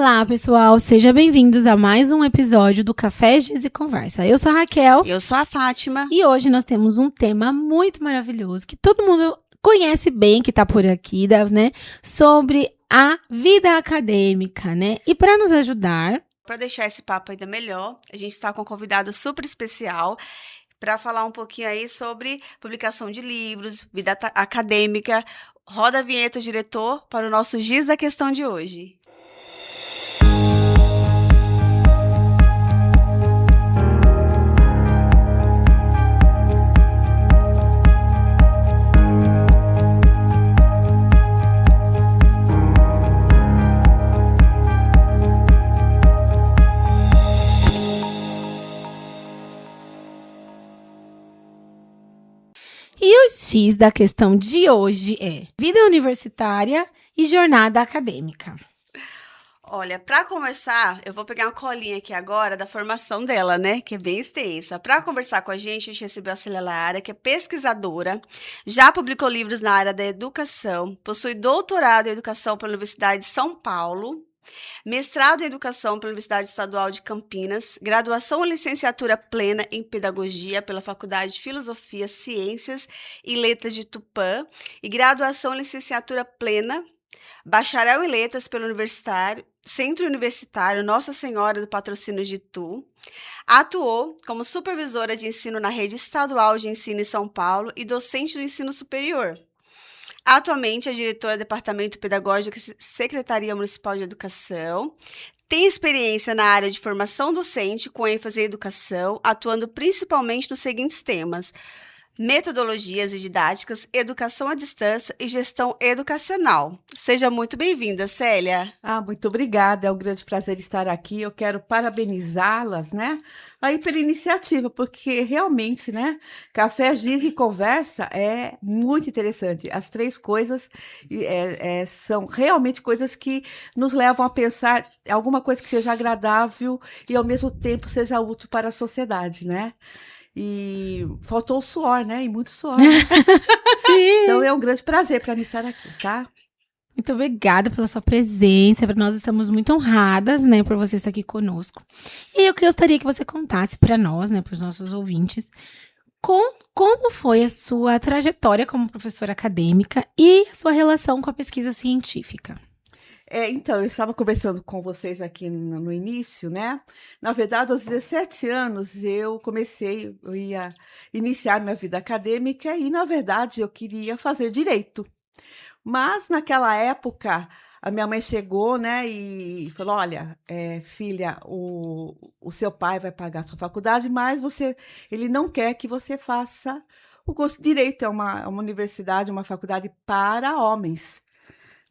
Olá, pessoal, sejam bem-vindos a mais um episódio do Café, Giz e Conversa. Eu sou a Raquel. Eu sou a Fátima. E hoje nós temos um tema muito maravilhoso, que todo mundo conhece bem, que tá por aqui, né? Sobre a vida acadêmica, né? E para nos ajudar... Para deixar esse papo ainda melhor, a gente está com um convidado super especial para falar um pouquinho aí sobre publicação de livros, vida acadêmica. Roda a vinheta, diretor, para o nosso Giz da Questão de hoje. E o X da questão de hoje é vida universitária e jornada acadêmica. Olha, para conversar, eu vou pegar uma colinha aqui agora da formação dela, né? Que é bem extensa. Para conversar com a gente recebeu a Célia Lara, que é pesquisadora, já publicou livros na área da educação, possui doutorado em educação pela Universidade de São Paulo, mestrado em Educação pela Universidade Estadual de Campinas, graduação e licenciatura plena em Pedagogia pela Faculdade de Filosofia, Ciências e Letras de Tupã e graduação e licenciatura plena, bacharel em Letras pelo Centro Universitário Nossa Senhora do Patrocínio de Itu. Atuou como supervisora de ensino na Rede Estadual de Ensino em São Paulo e docente do ensino superior. Atualmente é diretora do Departamento Pedagógico da Secretaria Municipal de Educação. Tem experiência na área de formação docente, com ênfase em educação, atuando principalmente nos seguintes temas: metodologias e didáticas, educação à distância e gestão educacional. Seja muito bem-vinda, Célia. Muito obrigada, é um grande prazer estar aqui. Eu quero parabenizá-las, né, aí pela iniciativa, porque realmente, né, Café, Giz e Conversa é muito interessante. As três coisas são realmente coisas que nos levam a pensar alguma coisa que seja agradável e, ao mesmo tempo, seja útil para a sociedade, né? E faltou o suor, né? E muito suor. Né? Então é um grande prazer para mim estar aqui, tá? Muito obrigada pela sua presença. Nós estamos muito honradas, né, por você estar aqui conosco. E eu gostaria que você contasse para nós, né, para os nossos ouvintes, como foi a sua trajetória como professora acadêmica e a sua relação com a pesquisa científica. Então, eu estava conversando com vocês aqui no início, né? Na verdade, aos 17 anos, eu ia iniciar minha vida acadêmica e, na verdade, eu queria fazer direito. Mas, naquela época, a minha mãe chegou, né, e falou: olha, filha, o seu pai vai pagar a sua faculdade, mas ele não quer que você faça o curso de direito. É uma universidade, uma faculdade para homens.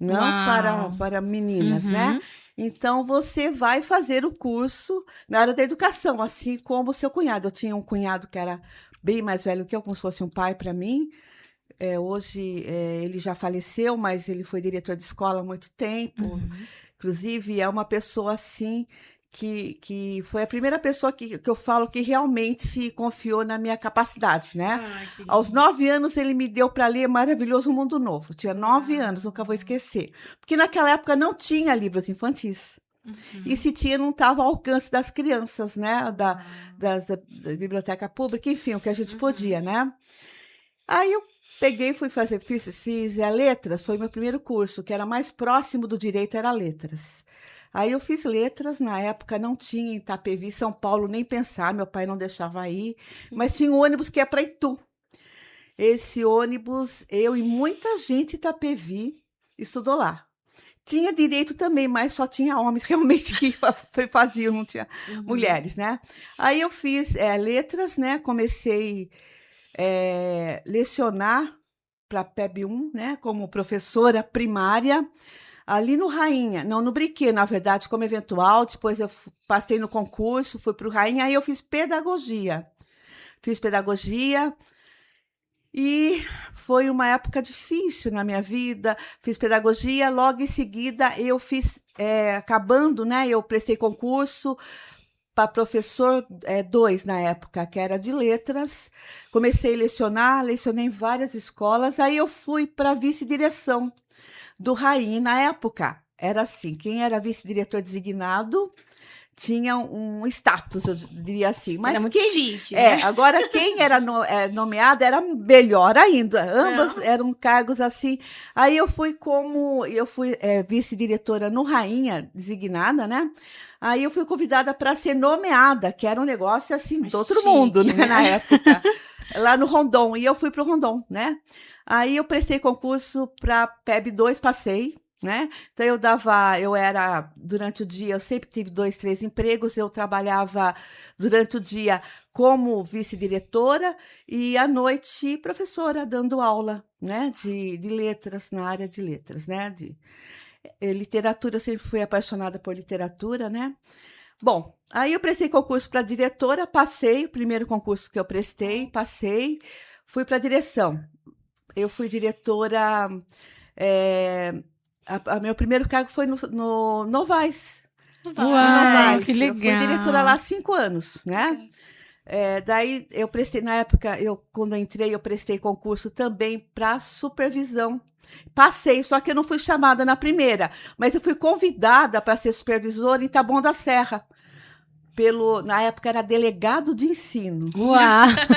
Não para meninas, né? Então, você vai fazer o curso na área da educação, assim como o seu cunhado. Eu tinha um cunhado que era bem mais velho que eu, como se fosse um pai para mim. Hoje, ele já faleceu, mas ele foi diretor de escola há muito tempo. Inclusive, é uma pessoa, assim, que foi a primeira pessoa que eu falo que realmente confiou na minha capacidade, né? Aos 9 anos, ele me deu para ler Maravilhoso Mundo Novo. Tinha 9 anos, nunca vou esquecer. Porque naquela época não tinha livros infantis. E se tinha, não estava ao alcance das crianças, né? Da biblioteca pública, enfim, o que a gente podia, né? Aí eu peguei, fiz letras, foi meu primeiro curso, que era mais próximo do direito, era letras. Aí eu fiz letras, na época não tinha em Itapevi, São Paulo, nem pensar, meu pai não deixava ir, mas tinha um ônibus que ia para Itu. Esse ônibus, eu e muita gente de Itapevi estudou lá. Tinha direito também, mas só tinha homens realmente que faziam, não tinha mulheres, né? Aí eu fiz letras, né? Comecei lecionar para PEB 1, né? Como professora primária, ali no Rainha, não, no Briquet, na verdade, como eventual. Depois eu passei no concurso, fui para o Rainha, aí eu fiz pedagogia. E foi uma época difícil na minha vida. Fiz pedagogia, logo em seguida eu fiz, acabando, né? Eu prestei concurso para professor 2 na época, que era de letras. Comecei a lecionei em várias escolas. Aí eu fui para vice-direção do Rainha. Na época, era assim, quem era vice-diretor designado tinha um status, eu diria assim. Mas Era muito quem, chique, né? agora quem era nomeado era melhor ainda. Ambas eram cargos assim. Aí eu fui vice-diretora no Rainha, designada, né? Aí eu fui convidada para ser nomeada, que era um negócio assim do outro Chique, mundo, né? né, na época. Lá no Rondon, e eu fui para o Rondon, né? Aí eu prestei concurso para PEB 2, passei, né? Então durante o dia, eu sempre tive 2, 3 empregos, eu trabalhava durante o dia como vice-diretora e à noite professora, dando aula, né? De letras, na área de letras, né? Literatura, eu sempre fui apaixonada por literatura, né? Bom, aí eu prestei concurso para diretora, passei, o primeiro concurso que eu prestei, passei, fui para direção. Eu fui diretora, meu primeiro cargo foi no Novais. Uau, Novais. que Eu fui diretora legal. lá há 5 anos, né? Daí eu prestei, na época, quando eu entrei, eu prestei concurso também para supervisão. Passei, só que eu não fui chamada na primeira, mas eu fui convidada para ser supervisora em Taboão da Serra. Na época era delegado de ensino. Uau.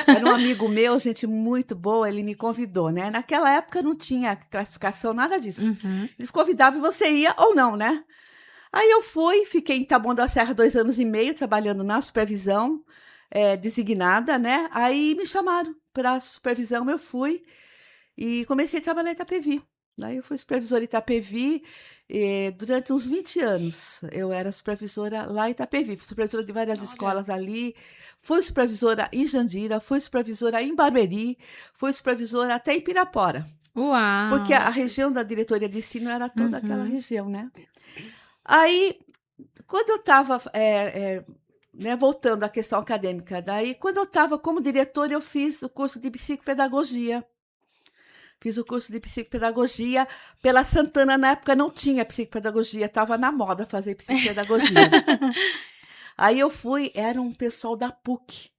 Era um amigo meu, gente muito boa, ele me convidou, né? Naquela época não tinha classificação, nada disso. Uhum. Eles convidavam e você ia ou não, né? Aí eu fui, fiquei em Taboão da Serra 2 anos e meio, trabalhando na supervisão, designada, né? Aí me chamaram para supervisão, eu fui e comecei a trabalhar em Itapevi. Daí eu fui supervisora em Itapevi durante uns 20 anos. Eu era supervisora lá em Itapevi, fui supervisora de várias escolas ali, fui supervisora em Jandira, fui supervisora em Barueri, fui supervisora até em Pirapora. Uau. Porque a região da diretoria de ensino era toda aquela região, né? Aí, quando eu estava, né, voltando à questão acadêmica, daí, quando eu estava como diretora, eu fiz o curso de psicopedagogia. Fiz o curso de psicopedagogia pela Santana. Na época não tinha psicopedagogia, estava na moda fazer psicopedagogia. Aí eu fui, era um pessoal da PUC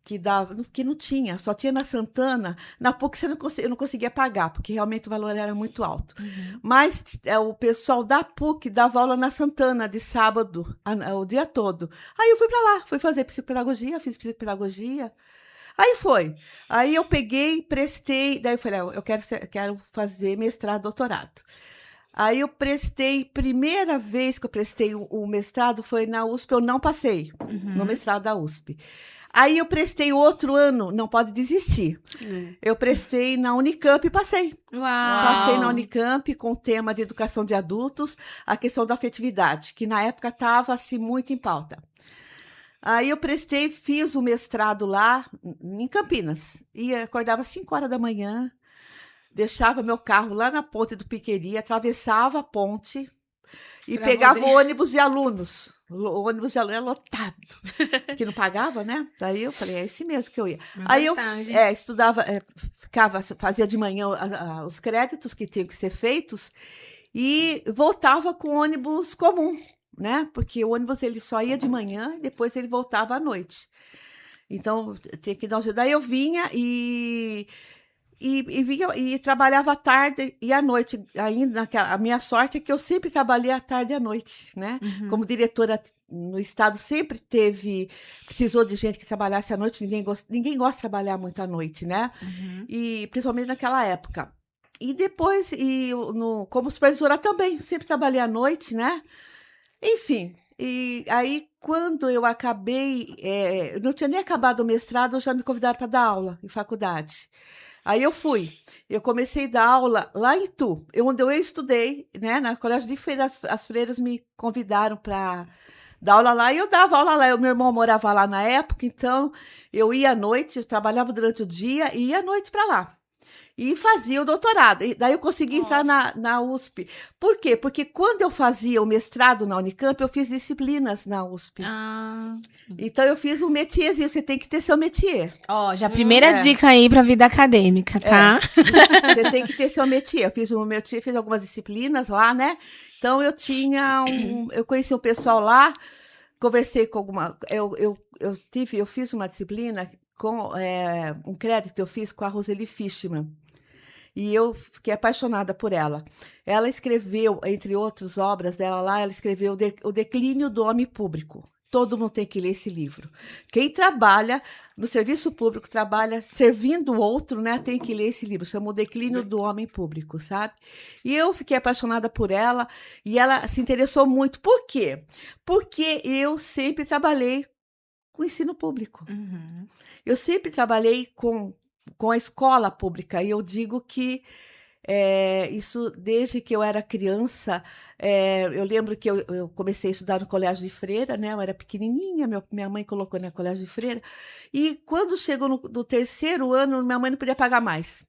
que não tinha, só tinha na Santana. Na PUC eu não conseguia pagar, porque realmente o valor era muito alto. Uhum. Mas o pessoal da PUC dava aula na Santana de sábado, o dia todo. Aí eu fui para lá, fui fazer psicopedagogia, fiz psicopedagogia. Aí eu peguei, prestei, daí eu falei, eu quero fazer mestrado, doutorado. Aí eu prestei, primeira vez que eu prestei o mestrado foi na USP, eu não passei no mestrado da USP. Aí eu prestei outro ano, não pode desistir. Eu prestei na Unicamp e passei. Uau. Passei na Unicamp com o tema de educação de adultos, a questão da afetividade, que na época estava assim, muito em pauta. Aí eu prestei, fiz o mestrado lá em Campinas. E acordava às 5 horas da manhã, deixava meu carro lá na ponte do Piqueri, atravessava a ponte e pegava o ônibus de alunos. O ônibus de alunos era lotado, que não pagava, né? Daí eu falei, é esse mesmo que eu ia. Aí eu estudava, fazia de manhã os créditos que tinham que ser feitos e voltava com o ônibus comum, né? Porque o ônibus ele só ia de manhã e depois ele voltava à noite. Então, tinha que dar um jeito. Daí eu vinha e trabalhava à tarde e à noite. Ainda a minha sorte é que eu sempre trabalhei à tarde e à noite, né? Como diretora no estado sempre precisou de gente que trabalhasse à noite. Ninguém gosta de trabalhar muito à noite, né? E principalmente naquela época. E depois, como supervisora também, sempre trabalhei à noite, né? Enfim, e aí quando eu acabei, eu não tinha nem acabado o mestrado, já me convidaram para dar aula em faculdade. Aí eu comecei a dar aula lá em Itu, onde eu estudei, né, na Colégio de Freiras. As freiras me convidaram para dar aula lá e eu dava aula lá. Meu irmão morava lá na época, então eu ia à noite, eu trabalhava durante o dia e ia à noite para lá. E fazia o doutorado. E daí eu consegui entrar na USP. Por quê? Porque quando eu fazia o mestrado na Unicamp, eu fiz disciplinas na USP. Então eu fiz um métierzinho. Você tem que ter seu métier. Ó, já primeira dica aí pra vida acadêmica, tá? Você tem que ter seu métier. Eu fiz um métier, fiz algumas disciplinas lá, né? Então eu eu conheci um pessoal lá, conversei com eu fiz uma disciplina com um crédito eu fiz com a Roseli Fishman. e eu fiquei apaixonada por ela. Ela escreveu, entre outras obras dela lá, ela escreveu O Declínio do Homem Público. Todo mundo tem que ler esse livro. Quem trabalha no serviço público, trabalha servindo o outro, né, tem que ler esse livro. Chama O Declínio do Homem Público, sabe? E eu fiquei apaixonada por ela e ela se interessou muito. Por quê? Porque eu sempre trabalhei com ensino público. Uhum. Eu sempre trabalhei com a escola pública. E eu digo que isso desde que eu era criança. Eu lembro que eu comecei a estudar no colégio de freira, né? Eu era pequenininha, minha mãe colocou no colégio de freira. E quando chegou no 3º ano, minha mãe não podia pagar mais.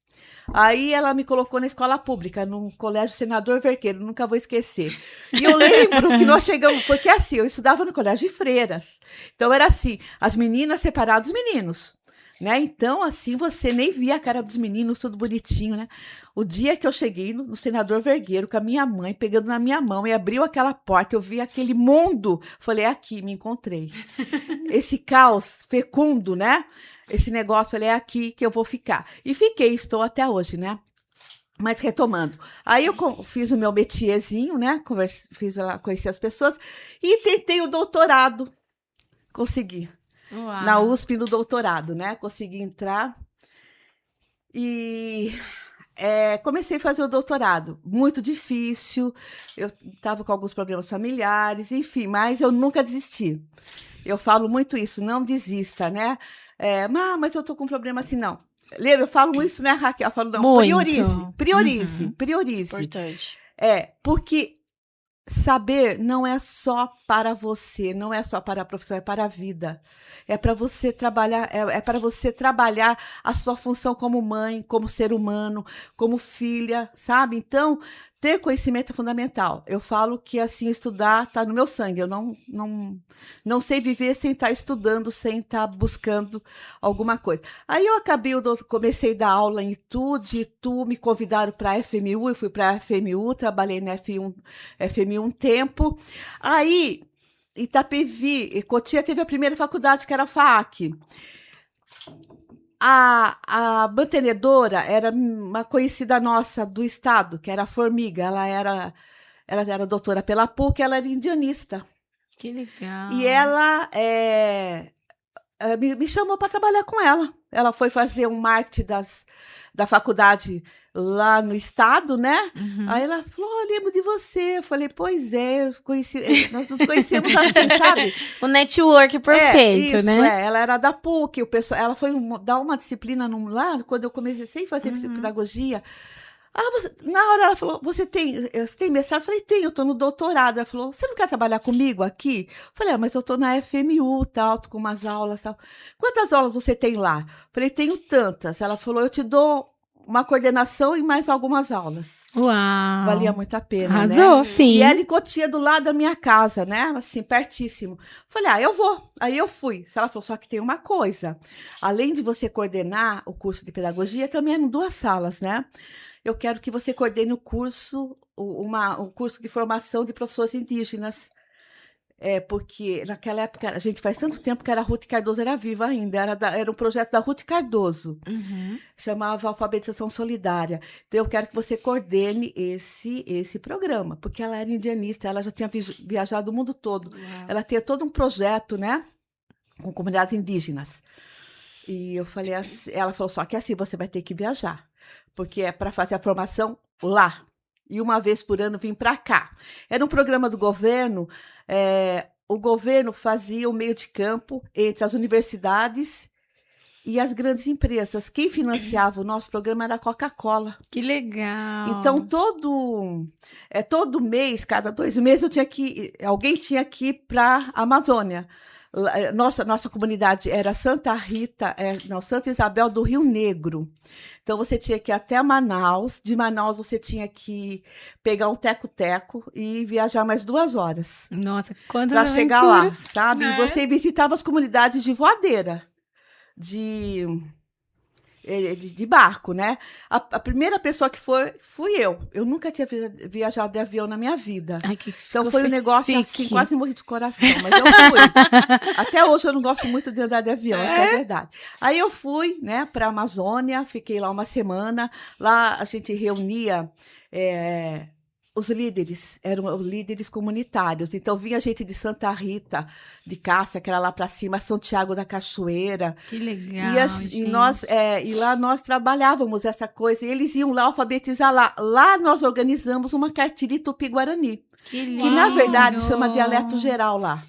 Aí ela me colocou na escola pública, no colégio Senador Verqueiro, nunca vou esquecer. E eu lembro que nós chegamos, porque assim, eu estudava no colégio de freiras. Então era assim, as meninas separadas dos meninos. Né? Então, assim, você nem via a cara dos meninos, tudo bonitinho, né? O dia que eu cheguei no Senador Vergueiro, com a minha mãe, pegando na minha mão, e abriu aquela porta, eu vi aquele mundo, falei, aqui, me encontrei. Esse caos fecundo, né? Esse negócio, falei, é aqui que eu vou ficar. E fiquei, estou até hoje, né? Mas retomando, aí eu fiz o meu métierzinho, né? Conheci as pessoas, e tentei o doutorado, consegui. Uau. Na USP, no doutorado, né? Consegui entrar e comecei a fazer o doutorado. Muito difícil, eu estava com alguns problemas familiares, enfim, mas eu nunca desisti. Eu falo muito isso, não desista, né? Mas eu estou com um problema assim, não. Lembra, eu falo isso, né, Raquel? Eu falo, não, muito. priorize. Importante. Porque saber não é só para você, não é só para a profissão, é para a vida. É para você trabalhar, para você trabalhar a sua função como mãe, como ser humano, como filha, sabe? Então, ter conhecimento é fundamental. Eu falo que assim estudar está no meu sangue. Eu não sei viver sem estar estudando, sem estar buscando alguma coisa. Aí eu comecei a dar aula em Itu me convidaram para a FMU, eu fui para a FMU, trabalhei na FMU um tempo. Aí Itapevi, Cotia teve a primeira faculdade, que era a FAAC. A mantenedora era uma conhecida nossa do estado, que era a Formiga. Ela era doutora pela PUC, ela era indianista. Que legal. E ela me chamou para trabalhar com ela. Ela foi fazer um marketing da faculdade lá no estado, né? Uhum. Aí ela falou, eu lembro de você. Eu falei, pois é, nós nos conhecemos assim, sabe? O network perfeito, isso, né? Ela era da PUC, ela foi dar uma disciplina lá, quando eu comecei a fazer pedagogia. Na hora ela falou, você tem mestrado? Eu falei, tenho, eu estou no doutorado. Ela falou, você não quer trabalhar comigo aqui? Eu falei, mas eu estou na FMU, tal, tô com umas aulas, tal. Quantas aulas você tem lá? Eu falei, tenho tantas. Ela falou, eu te dou uma coordenação e mais algumas aulas. Uau! Valia muito a pena, Arrasou, né? sim. E era em Cotia, do lado da minha casa, né? Assim, pertíssimo. Falei, eu vou. Aí eu fui. Ela falou, só que tem uma coisa. Além de você coordenar o curso de pedagogia, também eram 2 salas, né? Eu quero que você coordene o curso, um curso de formação de professores indígenas. Porque naquela época, a gente faz tanto tempo que a Ruth Cardoso era viva ainda, era um projeto da Ruth Cardoso, chamava Alfabetização Solidária. Então, eu quero que você coordene esse programa, porque ela era indianista, ela já tinha viajado o mundo todo. Uau. Ela tinha todo um projeto, né, com comunidades indígenas. E eu falei assim, ela falou, só que assim, você vai ter que viajar, porque é para fazer a formação lá. E uma vez por ano vim para cá. Era um programa do governo, o governo fazia o meio de campo entre as universidades e as grandes empresas. Quem financiava o nosso programa era a Coca-Cola. Que legal! Então, todo mês, cada 2 meses, alguém tinha que ir para a Amazônia. Nossa comunidade era Santa Isabel do Rio Negro. Então, você tinha que ir até Manaus. De Manaus, você tinha que pegar um teco-teco e viajar mais 2 horas. Nossa, quantas para chegar lá, sabe? Né? E você visitava as comunidades de voadeira. de barco, né? A primeira pessoa que foi, fui eu. Eu nunca tinha viajado de avião na minha vida. Ai, que Então foi um negócio chique. assim, quase morri de coração, mas eu fui. Até hoje eu não gosto muito de andar de avião, essa é a verdade. Aí eu fui, né, para a Amazônia, fiquei lá uma semana. Lá a gente reunia os líderes, eram os líderes comunitários. Então vinha gente de Santa Rita, de Cássia, que era lá para cima, São Tiago da Cachoeira. Que legal, E lá nós trabalhávamos essa coisa. E eles iam lá alfabetizar lá. Lá nós organizamos uma cartilha Tupi-Guarani, que na verdade chama dialeto geral lá.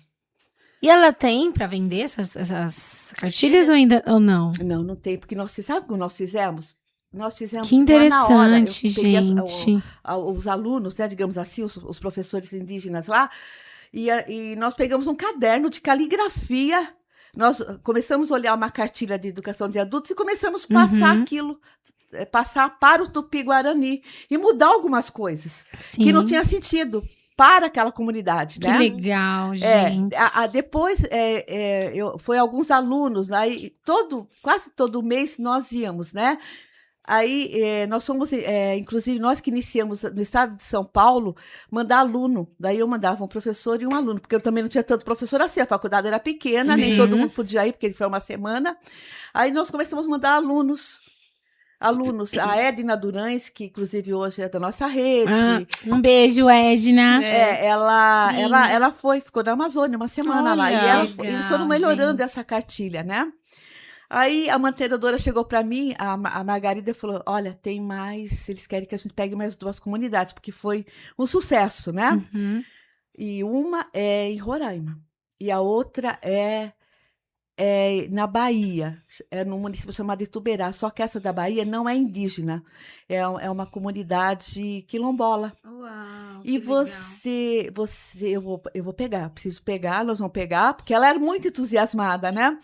E ela tem para vender essas cartilhas ou não? Não tem, porque você sabe o que nós fizemos? Nós fizemos Que interessante, eu peguei gente. os alunos, né, digamos assim, os professores indígenas lá, e nós pegamos um caderno de caligrafia. Nós começamos a olhar uma cartilha de educação de adultos e começamos a passar aquilo, passar para o Tupi-Guarani e mudar algumas coisas que não tinha sentido para aquela comunidade, Que né? legal, gente. Depois, foi alguns alunos, aí quase todo mês nós íamos, né? Aí, nós somos, inclusive, nós que iniciamos no estado de São Paulo, mandar aluno. Daí eu mandava um professor e um aluno, porque eu também não tinha tanto professor assim, a faculdade era pequena, nem todo mundo podia ir, porque foi uma semana. Aí nós começamos a mandar alunos. A Edna Durães, que inclusive hoje é da nossa rede. Um beijo, Edna. Ela ficou na Amazônia uma semana lá. E eles foram melhorando essa cartilha, né? Aí a mantenedora chegou para mim, a Margarida, e falou: olha, tem mais, eles querem que a gente pegue mais 2 comunidades, porque foi um sucesso, né? E uma é em Roraima, e a outra é na Bahia, é num município chamado Ituberá, só que essa da Bahia não é indígena, é uma comunidade quilombola. Uau, E eu vou pegar, preciso pegar, nós vamos pegar, porque ela era muito entusiasmada, né?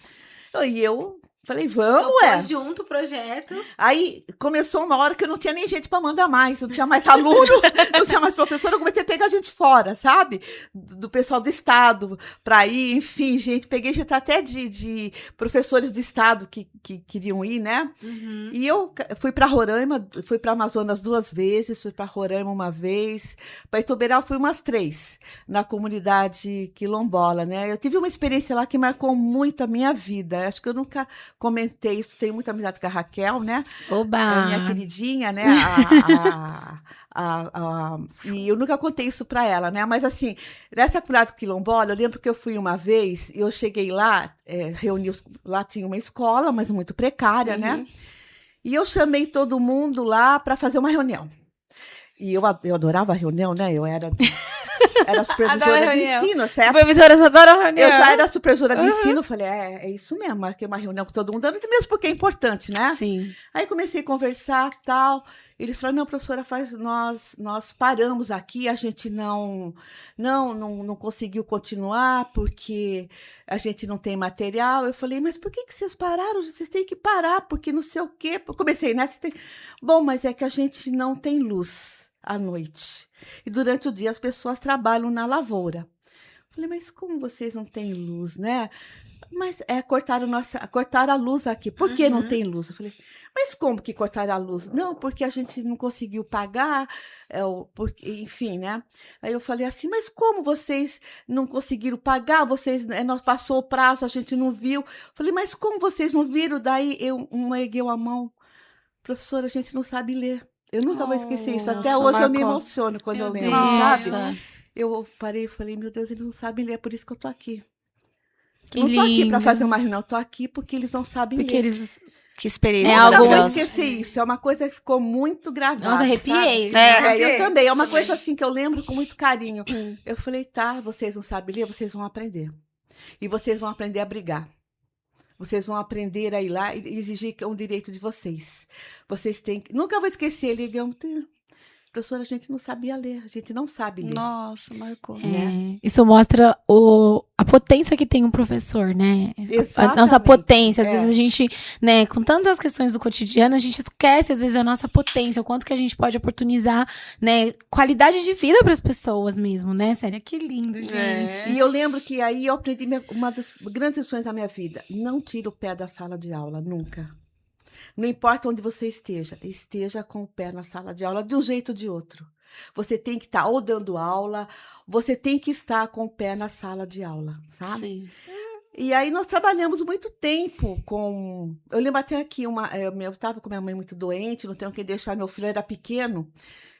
E eu falei, vamos, junto o projeto. Aí começou uma hora que eu não tinha nem gente para mandar mais, não tinha mais aluno, não tinha mais professor, eu comecei a pegar gente fora, sabe? Do pessoal do estado para ir, enfim, gente, peguei gente até de professores do estado que queriam ir, né? E eu fui para Roraima, fui para Amazonas 2 vezes, fui para Roraima uma vez, para Ituberá fui umas 3, na comunidade quilombola, né? Eu tive uma experiência lá que marcou muito a minha vida, acho que eu nunca comentei isso, tenho muita amizade com a Raquel, né? Oba! A minha queridinha, né? E eu nunca contei isso para ela, né? Mas assim, nessa comunidade quilombola, eu lembro que eu fui uma vez, eu cheguei lá, lá tinha uma escola, mas muito precária, né? E eu chamei todo mundo lá para fazer uma reunião. E eu adorava a reunião, né? Eu era supervisora de ensino, certo? Supervisoras adoram reunião. Eu já era supervisora de ensino, falei, é isso mesmo, marquei uma reunião com todo mundo, mesmo porque é importante, né? Sim. Aí comecei a conversar, tal, eles falaram, não, professora, nós paramos aqui, a gente não conseguiu continuar, porque a gente não tem material. Eu falei, mas por que vocês pararam? Vocês têm que parar, porque não sei o quê. Eu comecei, né? Bom, mas é que a gente não tem luz à noite. E durante o dia as pessoas trabalham na lavoura. Falei, mas como vocês não têm luz, né? Mas cortaram a luz aqui. Por que não tem luz? Eu falei, mas como que cortaram a luz? Não, porque a gente não conseguiu pagar, enfim, né? Aí eu falei assim, mas como vocês não conseguiram pagar? Nós passou o prazo, a gente não viu. Eu falei, mas como vocês não viram? Daí um ergueu a mão. Professora, a gente não sabe ler. Eu nunca vou esquecer isso. Até hoje eu me emociono quando eu lembro, sabe? Eu parei e falei, meu Deus, eles não sabem ler, é por isso que eu tô aqui. Não tô aqui para fazer uma reunião, tô aqui porque eles não sabem ler. Que experiência. Eu nunca vou esquecer isso. É uma coisa que ficou muito gravada. Nossa, arrepiei. Eu também. É uma coisa assim que eu lembro com muito carinho. Eu falei, tá, vocês não sabem ler, vocês vão aprender. E vocês vão aprender a brigar. Vocês vão aprender a ir lá e exigir que é um direito de vocês. Vocês têm que... Nunca vou esquecer, ligam. Professora, a gente não sabia ler, a gente não sabe ler. Nossa, marcou. Né? Isso mostra a potência que tem um professor, né? Exatamente. A nossa potência. Às vezes a gente, né, com tantas questões do cotidiano, a gente esquece, às vezes, a nossa potência, o quanto que a gente pode oportunizar, né, qualidade de vida para as pessoas mesmo, né? Sério, que lindo, gente. E eu lembro que aí eu aprendi uma das grandes lições da minha vida. Não tira o pé da sala de aula, nunca. Não importa onde você esteja com o pé na sala de aula de um jeito ou de outro. Você tem que estar ou dando aula, você tem que estar com o pé na sala de aula, sabe? Sim. E aí nós trabalhamos muito tempo com... Eu lembro até aqui, eu estava com minha mãe muito doente, não tenho quem deixar, meu filho era pequeno.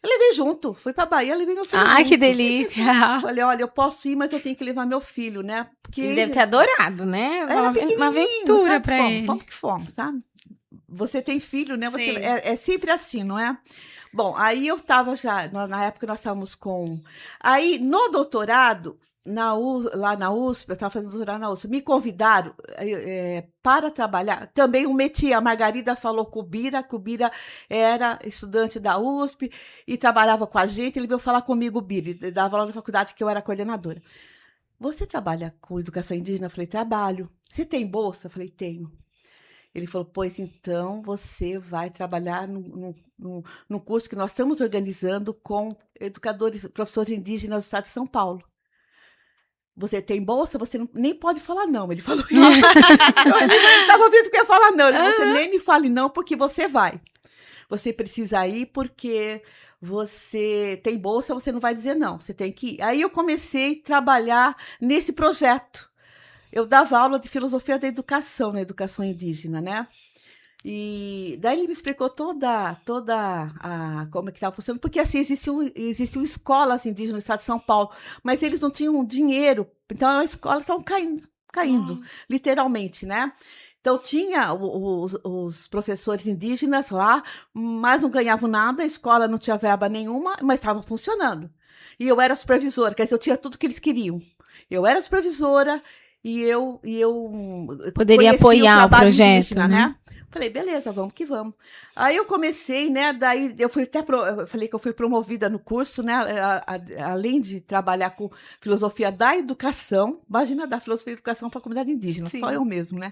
Eu levei junto, fui para Bahia, levei meu filho Ai, junto. que delícia! Falei, olha, eu posso ir, mas eu tenho que levar meu filho, né? Porque Ele deve ter adorado, né? era Uma pequenininho, aventura sabe? pra ele. Fomos que fomos, sabe? Você tem filho, né? Sim. É sempre assim, não é? Bom, aí eu estava já, na época nós estávamos com... Aí, no doutorado, lá na USP, eu estava fazendo doutorado na USP, me convidaram para trabalhar. Também o métier, a Margarida falou com o Bira, que o Bira era estudante da USP e trabalhava com a gente. Ele veio falar comigo, o Bira, ele dava aula na faculdade, que eu era coordenadora. Você trabalha com educação indígena? Eu falei, trabalho. Você tem bolsa? Eu falei, tenho. Ele falou, pois então você vai trabalhar num curso que nós estamos organizando com educadores, professores indígenas do estado de São Paulo. Você tem bolsa? Você nem pode falar não. Ele falou isso. Ele estava ouvindo que eu ia falar não. Ele falou, você nem me fale não, porque você vai. Você precisa ir porque você tem bolsa, você não vai dizer não. Você tem que ir. Aí eu comecei a trabalhar nesse projeto. Eu dava aula de filosofia da educação, na educação indígena, né? E daí ele me explicou toda como é que estava funcionando, porque assim, existiam escolas indígenas no estado de São Paulo, mas eles não tinham dinheiro, então as escolas estavam caindo, literalmente, né? Então tinha os professores indígenas lá, mas não ganhavam nada, a escola não tinha verba nenhuma, mas estava funcionando. E eu era supervisora, quer dizer, eu tinha tudo que eles queriam. Eu era supervisora, e eu poderia apoiar o projeto, indígena, né? Falei, beleza, vamos que vamos. Aí eu comecei, né? Daí eu fui eu falei que eu fui promovida no curso, né? Além de trabalhar com filosofia da educação, imagina dar filosofia da educação para a comunidade indígena, Sim. só eu mesmo, né?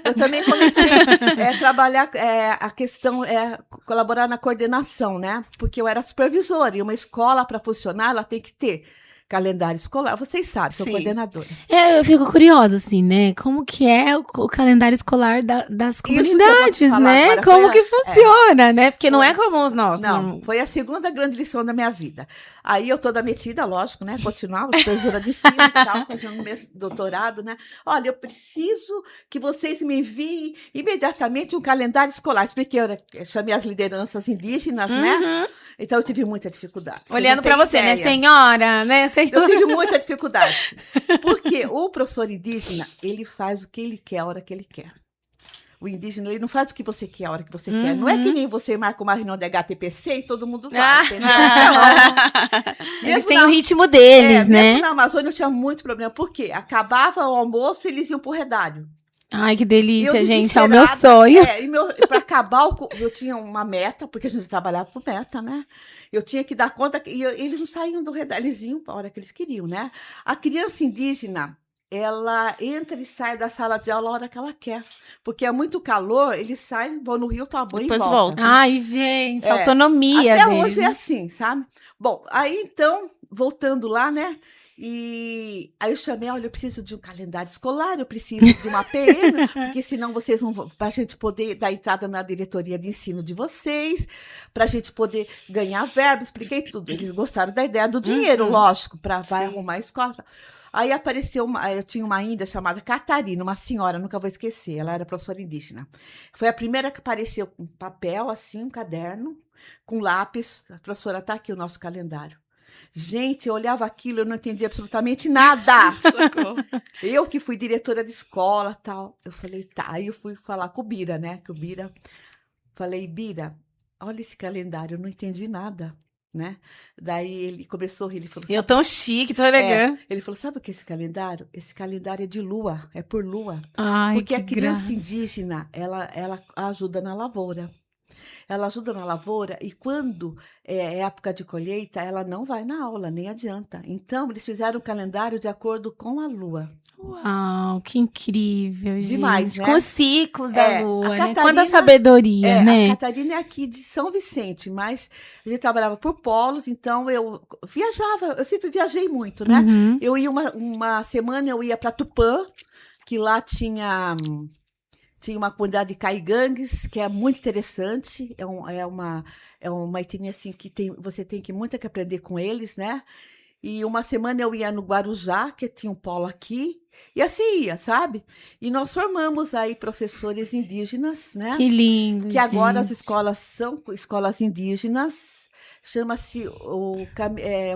Eu também comecei a trabalhar a questão, colaborar na coordenação, né? Porque eu era supervisora e uma escola para funcionar, ela tem que ter calendário escolar, vocês sabem, sou Sim. coordenadora. Eu fico curiosa, assim, né? Como que é o calendário escolar das que eu vou te comunidades, falar né? agora, Como que funciona, né? Porque não é como os nossos. Não, foi a segunda grande lição da minha vida. Aí eu toda metida, lógico, né? Continuava, supervisora de ensino e tal, fazendo meu doutorado, né? Olha, eu preciso que vocês me enviem imediatamente um calendário escolar. Expliquei, eu chamei as lideranças indígenas, né? Então eu tive muita dificuldade. Olhando para você, né? Senhora, né? Eu tive muita dificuldade. Porque o professor indígena, ele faz o que ele quer, a hora que ele quer. O indígena, ele não faz o que você quer, a hora que você quer. Não é que nem você marca uma reunião de HTPC e todo mundo vai, entendeu? Eles têm o ritmo deles, né? Mesmo na Amazônia eu tinha muito problema. Por quê? Acabava o almoço e eles iam pro redário. Ai, que delícia, Eu gente. É o meu sonho. Para acabar, eu tinha uma meta, porque a gente trabalhava por meta, né? Eu tinha que dar conta, e eles não saíam do redário, eles iam para a hora que eles queriam, né? A criança indígena, ela entra e sai da sala de aula a hora que ela quer. Porque é muito calor, eles saem, vão no rio, tomam banho Depois e voltam. Ai, gente, a autonomia Até deles. hoje é assim, sabe? Bom, aí então, voltando lá, né? E aí eu chamei, olha, eu preciso de um calendário escolar, eu preciso de uma PM, porque senão vocês não vão, para a gente poder dar entrada na diretoria de ensino de vocês, para a gente poder ganhar verba, expliquei tudo. Eles gostaram da ideia do dinheiro, lógico, para vai arrumar a escola. Aí apareceu, eu tinha uma índia chamada Catarina, uma senhora, nunca vou esquecer, ela era professora indígena. Foi a primeira que apareceu com papel, assim, um caderno, com lápis. A professora, tá aqui o nosso calendário. Gente, eu olhava aquilo, eu não entendia absolutamente nada. Eu que fui diretora de escola, tal. Eu falei, tá. Aí eu fui falar com o Bira, né? Que o Bira... Falei, Bira, olha esse calendário, eu não entendi nada, né? Daí ele começou a rir, ele falou... Eu tão chique, tão elegante. Ele falou, sabe o que é esse calendário? Esse calendário é de lua, é por lua. Ai, porque que a criança graça. indígena, ela ajuda na lavoura. Ela ajuda na lavoura e quando é época de colheita, ela não vai na aula, nem adianta. Então, eles fizeram o calendário de acordo com a lua. Uau, que incrível, Demais, gente. né? Com os ciclos da lua, né? Catarina, Quanta sabedoria, né? A Catarina é aqui de São Vicente, mas a gente trabalhava por polos, então eu viajava, eu sempre viajei muito, né? Uhum. Eu ia uma semana, eu ia para Tupã, que lá tinha tinha uma comunidade de caigangues, que é muito interessante. É uma etnia assim, que você tem que muito que aprender com eles, né? E uma semana eu ia no Guarujá, que tinha um polo aqui, e assim ia, sabe? E nós formamos aí professores indígenas, né? Que lindo, Que agora as gente. escolas são escolas indígenas, chama-se o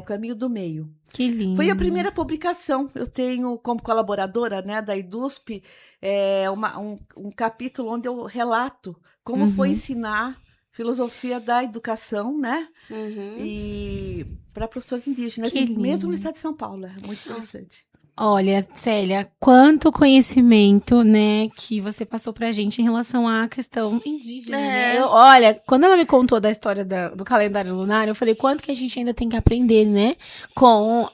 Caminho do Meio. Que lindo. Foi a primeira publicação. Eu tenho como colaboradora, né, da IDUSP, um capítulo onde eu relato como foi ensinar filosofia da educação, né? E para professores indígenas, Que lindo. mesmo no estado de São Paulo. É muito interessante. Olha, Célia, quanto conhecimento, né, que você passou pra gente em relação à questão indígena, né? Olha, quando ela me contou da história do calendário lunar, eu falei, quanto que a gente ainda tem que aprender, né, com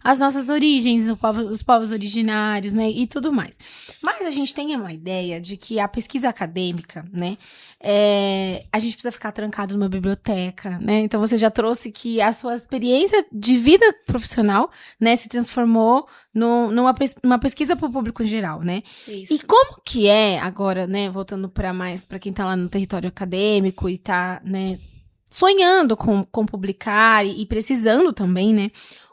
as nossas origens, os povos originários, né, e tudo mais. Mas a gente tem uma ideia de que a pesquisa acadêmica, né, a gente precisa ficar trancado numa biblioteca, né, então você já trouxe que a sua experiência de vida profissional, né, se transformou numa pesquisa para o público em geral, né. Isso. E como que é agora, né, voltando para quem tá lá no território acadêmico e tá, né, sonhando com publicar e precisando também, né,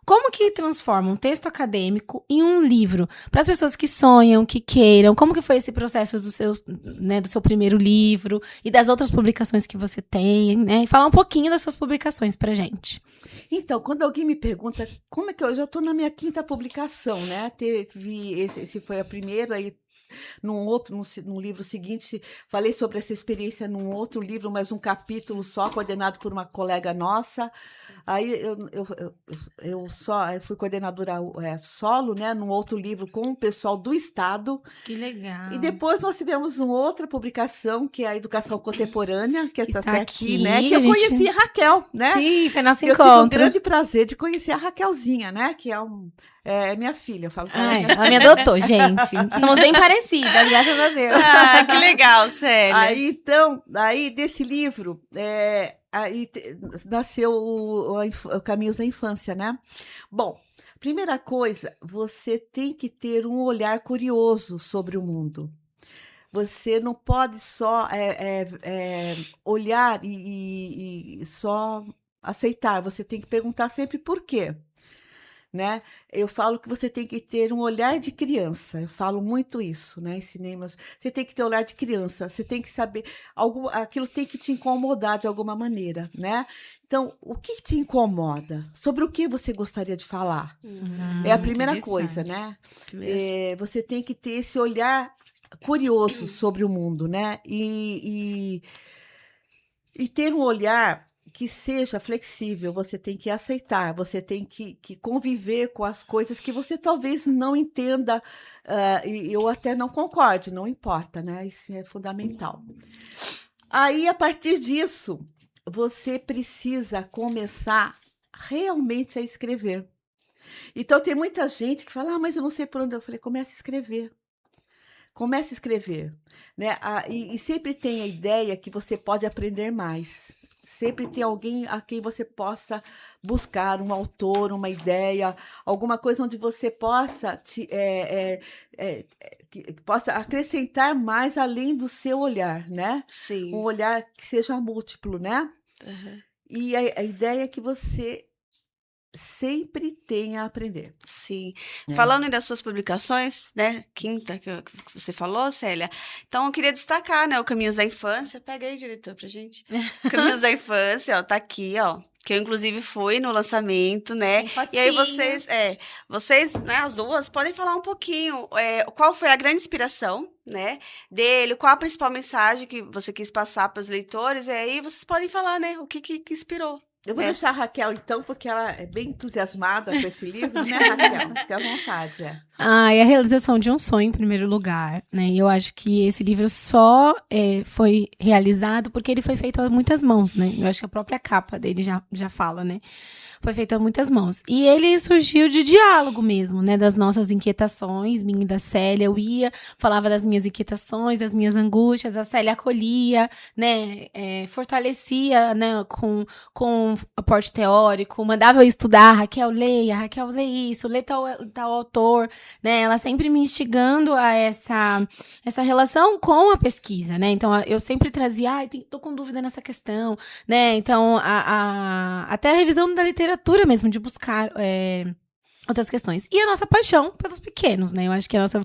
como que transforma um texto acadêmico em um livro? Para as pessoas que sonham, que queiram, como que foi esse processo do seu primeiro livro e das outras publicações que você tem, né? E falar um pouquinho das suas publicações pra gente. Então, quando alguém me pergunta como é que eu já estou na minha 5ª publicação, né? Esse foi a primeira, aí num livro seguinte, falei sobre essa experiência num outro livro, mas um capítulo só, coordenado por uma colega nossa. Aí eu fui coordenadora solo, né, num outro livro com o pessoal do Estado. Que legal. E depois nós tivemos uma outra publicação, que é a Educação Contemporânea, que está até aqui, né? aqui, Que eu conheci a Raquel, né? Sim, foi nosso Eu tive o encontro. grande prazer de conhecer a Raquelzinha, né? Que é minha filha, eu falo com ela. Ela me adotou, gente. Somos bem parecidas, graças a Deus. Ah, que legal, Célia. Aí desse livro, nasceu o Caminhos da Infância, né? Bom, primeira coisa, você tem que ter um olhar curioso sobre o mundo. Você não pode só olhar e só aceitar. Você tem que perguntar sempre por quê. Né? Eu falo que você tem que ter um olhar de criança. Eu falo muito isso, né? Em cinemas. Você tem que ter um olhar de criança. Você tem que saber aquilo tem que te incomodar de alguma maneira, né? Então, o que te incomoda? Sobre o que você gostaria de falar? É a primeira coisa, né? Você tem que ter esse olhar curioso sobre o mundo, né? E ter um olhar que seja flexível, você tem que aceitar, você tem que conviver com as coisas que você talvez não entenda, e eu até não concorde, não importa, né? Isso é fundamental. Aí, a partir disso, você precisa começar realmente a escrever. Então, tem muita gente que fala, mas eu não sei por onde. Eu falei, comece a escrever. Comece a escrever, né? E sempre tem a ideia que você pode aprender mais. Sempre tem alguém a quem você possa buscar, um autor, uma ideia, alguma coisa onde você possa possa acrescentar mais além do seu olhar, né? Sim. Um olhar que seja múltiplo, né? Uhum. E a ideia é que você sempre tenha a aprender. Sim. Falando das suas publicações, né, 5ª que você falou, Célia, então eu queria destacar, né, o Caminhos da Infância. Pega aí, diretor, pra gente. Caminhos da Infância, ó, tá aqui, ó, que eu inclusive fui no lançamento, né, e aí vocês, né, as duas, podem falar um pouquinho, qual foi a grande inspiração, né, dele, qual a principal mensagem que você quis passar para os leitores, e aí vocês podem falar, né, o que inspirou. Eu vou deixar a Raquel, então, porque ela é bem entusiasmada com esse livro, né, Raquel? Fique à vontade, e a realização de um sonho, em primeiro lugar, né? E eu acho que esse livro só foi realizado porque ele foi feito a muitas mãos, né? Eu acho que a própria capa dele já fala, né? Foi feito a muitas mãos. E ele surgiu de diálogo mesmo, né? Das nossas inquietações, minha e da Célia. Eu falava das minhas inquietações, das minhas angústias, a Célia acolhia, né? Fortalecia, né? Com aporte teórico, mandava eu estudar, Raquel, leia isso, lê tal autor, né? Ela sempre me instigando a essa relação com a pesquisa, né? Então, eu sempre trazia, tô com dúvida nessa questão, né? Então, até a revisão da literatura mesmo, de buscar outras questões. E a nossa paixão pelos pequenos, né? Eu acho que a nossa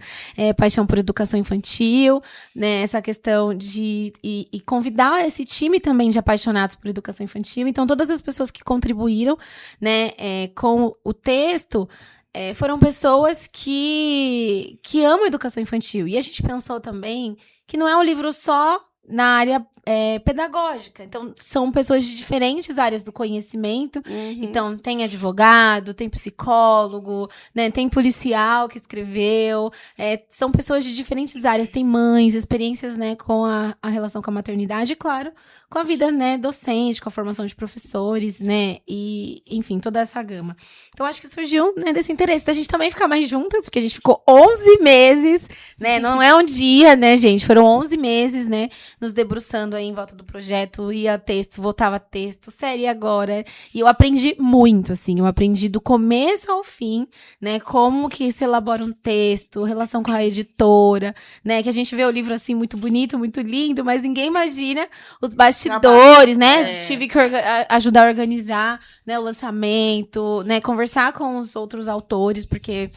paixão por educação infantil, né? Essa questão de e convidar esse time também de apaixonados por educação infantil. Então, todas as pessoas que contribuíram, né, com o texto foram pessoas que amam educação infantil. E a gente pensou também que não é um livro só na área pedagógica. Então, são pessoas de diferentes áreas do conhecimento. Então, tem advogado, tem psicólogo, né, tem policial que escreveu. São pessoas de diferentes áreas. Tem mães, experiências, né, com a relação com a maternidade. E, claro, com a vida, né, docente, com a formação de professores, né, e, enfim, toda essa gama. Então, acho que surgiu, né, desse interesse da gente também ficar mais juntas, porque a gente ficou 11 meses, né, não é um dia, né, gente, foram 11 meses, né, nos debruçando aí em volta do projeto, ia texto, voltava texto, série agora, e eu aprendi muito, assim, eu aprendi do começo ao fim, né, como que se elabora um texto, relação com a editora, né, que a gente vê o livro, assim, muito bonito, muito lindo, mas ninguém imagina os bastidores, né, tive que ajudar a organizar, né, o lançamento, né, conversar com os outros autores, porque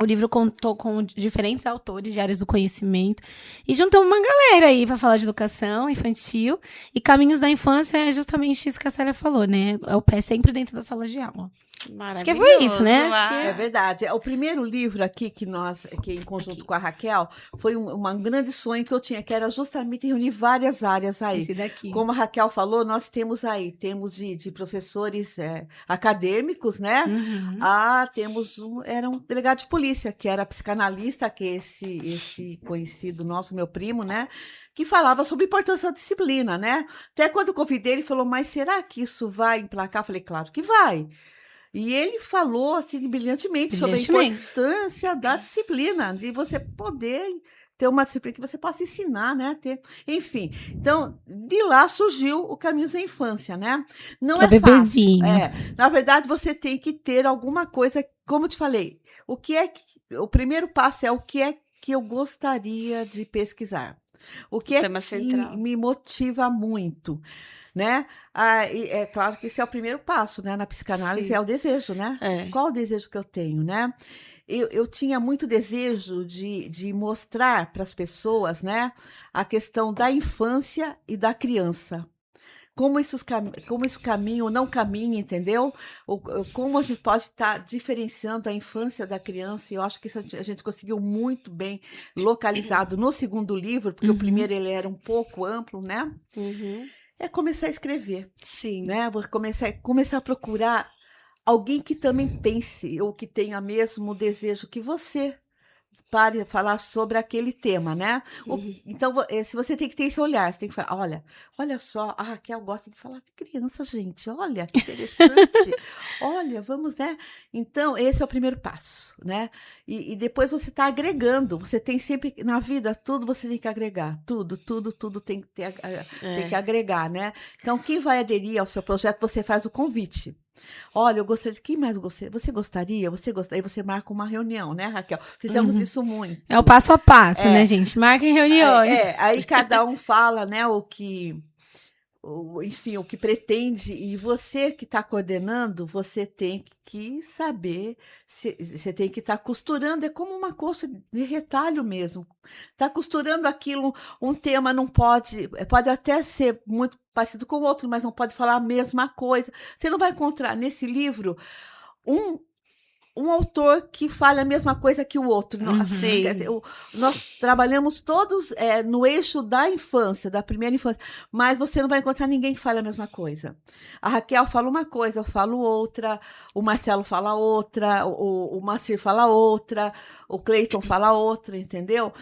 o livro contou com diferentes autores de áreas do conhecimento. E juntamos uma galera aí para falar de educação infantil. E Caminhos da Infância é justamente isso que a Célia falou, né? É o pé sempre dentro da sala de aula. Acho que foi isso, né? Acho que é verdade. O primeiro livro aqui que em conjunto com a Raquel, foi um grande sonho que eu tinha, que era justamente reunir várias áreas aí. Esse daqui. Como a Raquel falou, nós temos de professores acadêmicos, né? Temos era um delegado de polícia, que era psicanalista, que é esse conhecido nosso, meu primo, né? Que falava sobre a importância da disciplina, né? Até quando eu convidei, ele falou, mas será que isso vai emplacar? Eu falei, claro que vai. E ele falou, assim, brilhantemente sobre a importância da disciplina, de você poder ter uma disciplina que você possa ensinar, né? Enfim, então, de lá surgiu o Caminhos da Infância, né? Não é fácil. Na verdade, você tem que ter alguma coisa, como eu te falei, o primeiro passo é o que é que eu gostaria de pesquisar. O que é que me motiva muito, né? É claro que esse é o primeiro passo, né? Na psicanálise. Sim. É o desejo, né? Qual o desejo que eu tenho, né? Eu tinha muito desejo de mostrar para as pessoas, né, a questão da infância e da criança. Como isso caminha ou não caminha, entendeu? Como a gente pode estar diferenciando a infância da criança. E eu acho que isso a gente conseguiu muito bem localizado no segundo livro, porque o primeiro ele era um pouco amplo, né? É começar a escrever. Sim. Né? Vou começar a procurar alguém que também pense ou que tenha mesmo desejo que você pare falar sobre aquele tema, né? Então, se você tem que ter esse olhar, você tem que falar, olha só, a Raquel gosta de falar de criança, gente, olha, que interessante, olha, vamos, né? Então, esse é o primeiro passo, né? E depois você está agregando, você tem sempre, na vida, tudo você tem que agregar, tudo tem que agregar, né? Então, quem vai aderir ao seu projeto, você faz o convite. Olha, eu gostaria. Quem mais gostaria? Você gostaria? Aí você marca uma reunião, né, Raquel? Fizemos isso muito. É o passo a passo, né, gente? Marquem reuniões. Aí cada um fala, né, enfim, o que pretende, e você que está coordenando, você tem que saber, você tem que estar costurando, é como uma coxa de retalho mesmo. Está costurando aquilo, um tema não pode até ser muito parecido com o outro, mas não pode falar a mesma coisa. Você não vai encontrar nesse livro um autor que fale a mesma coisa que o outro. Quer dizer, nós trabalhamos todos no eixo da infância, da primeira infância, mas você não vai encontrar ninguém que fale a mesma coisa. A Raquel fala uma coisa, eu falo outra, o Marcelo fala outra, o Macir fala outra, o Cleiton fala outra, entendeu?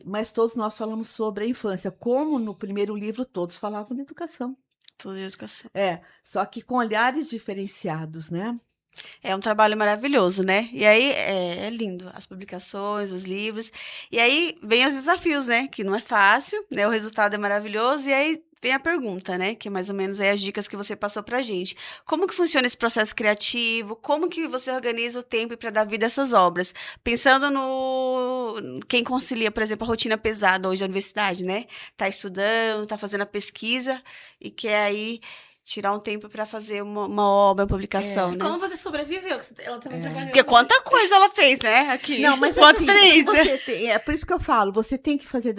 Mas todos nós falamos sobre a infância, como no primeiro livro todos falavam de educação. Tudo de educação. Só que com olhares diferenciados, né? É um trabalho maravilhoso, né? E aí é lindo, as publicações, os livros. E aí vem os desafios, né? Que não é fácil, né? O resultado é maravilhoso. E aí vem a pergunta, né? Que é mais ou menos aí as dicas que você passou pra gente. Como que funciona esse processo criativo? Como que você organiza o tempo para dar vida a essas obras? Pensando no quem concilia, por exemplo, a rotina pesada hoje da universidade, né? Tá estudando, tá fazendo a pesquisa e quer aí tirar um tempo para fazer uma obra, uma publicação, né? Como você sobreviveu? Que ela também trabalhou. Porque quanta coisa ela fez, né? Aqui. Não, mas quanta assim, experiência. é por isso que eu falo, você tem que fazer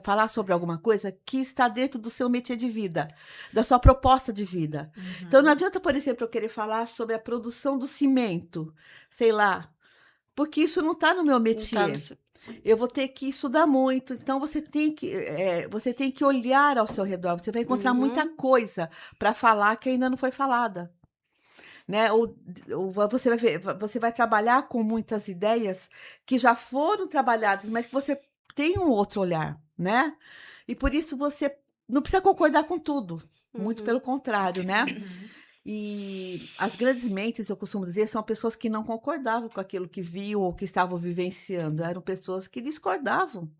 falar sobre alguma coisa que está dentro do seu métier de vida, da sua proposta de vida. Então não adianta, por exemplo, eu querer falar sobre a produção do cimento, sei lá, porque isso não está no meu métier. Eu vou ter que estudar muito, então você tem que olhar ao seu redor, você vai encontrar muita coisa para falar que ainda não foi falada. Né? Ou você vai trabalhar com muitas ideias que já foram trabalhadas, mas que você tem um outro olhar, né? E por isso você não precisa concordar com tudo, muito pelo contrário, né? E as grandes mentes, eu costumo dizer, são pessoas que não concordavam com aquilo que viam ou que estavam vivenciando, eram pessoas que discordavam.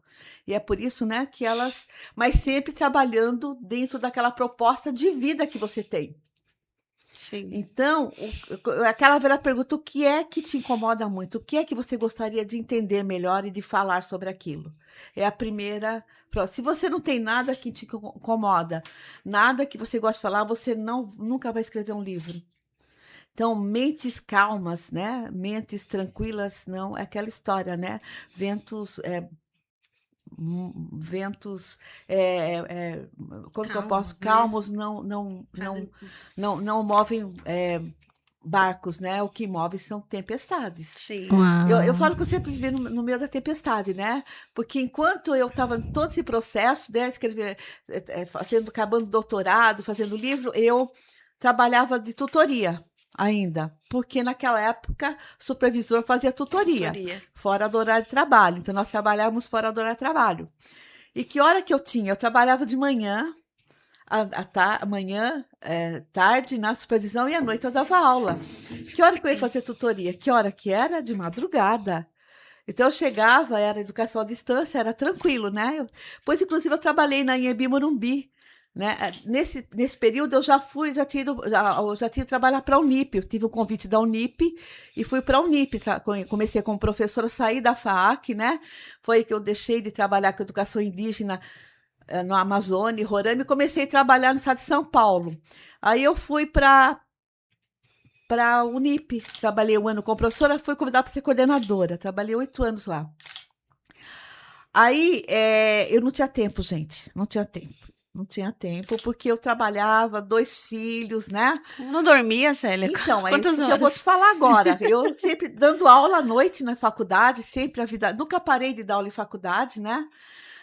E é por isso, né, que elas, mas sempre trabalhando dentro daquela proposta de vida que você tem. Sim. Então, aquela velha pergunta, o que é que te incomoda muito? O que é que você gostaria de entender melhor e de falar sobre aquilo? É a primeira. Se você não tem nada que te incomoda, nada que você gosta de falar, você nunca vai escrever um livro. Então, mentes calmas, né? Mentes tranquilas, não é aquela história, né? Ventos quando eu posso, calmos, né? não movem barcos, né? O que move são tempestades. Sim. Eu falo que eu sempre vivi no meio da tempestade, né? Porque enquanto eu estava em todo esse processo, né, escrever, acabando doutorado, fazendo livro, eu trabalhava de tutoria ainda, porque naquela época o supervisor fazia tutoria. Fora do horário de trabalho. Então, nós trabalhávamos fora do horário de trabalho. E que hora que eu tinha? Eu trabalhava de manhã, tarde na supervisão e à noite eu dava aula. Que hora que eu ia fazer tutoria? Que hora que era? De madrugada. Então, eu chegava, era educação à distância, era tranquilo, né? Pois, inclusive, eu trabalhei na Anhembi Morumbi. Né? Nesse período eu já tinha ido trabalhar para a Unip, eu tive um convite da Unip e fui para a Unip, comecei como professora, saí da FAAC, né? Foi que eu deixei de trabalhar com educação indígena no Amazônia, Roraima, e comecei a trabalhar no estado de São Paulo. Aí eu fui para a Unip, trabalhei um ano como professora, fui convidada para ser coordenadora, trabalhei 8 anos lá. Aí eu não tinha tempo, gente, não tinha tempo, porque eu trabalhava, 2 filhos, né? Não dormia, Célia? Então, é isso que eu vou te falar agora. Eu sempre dando aula à noite na faculdade, sempre nunca parei de dar aula em faculdade, né?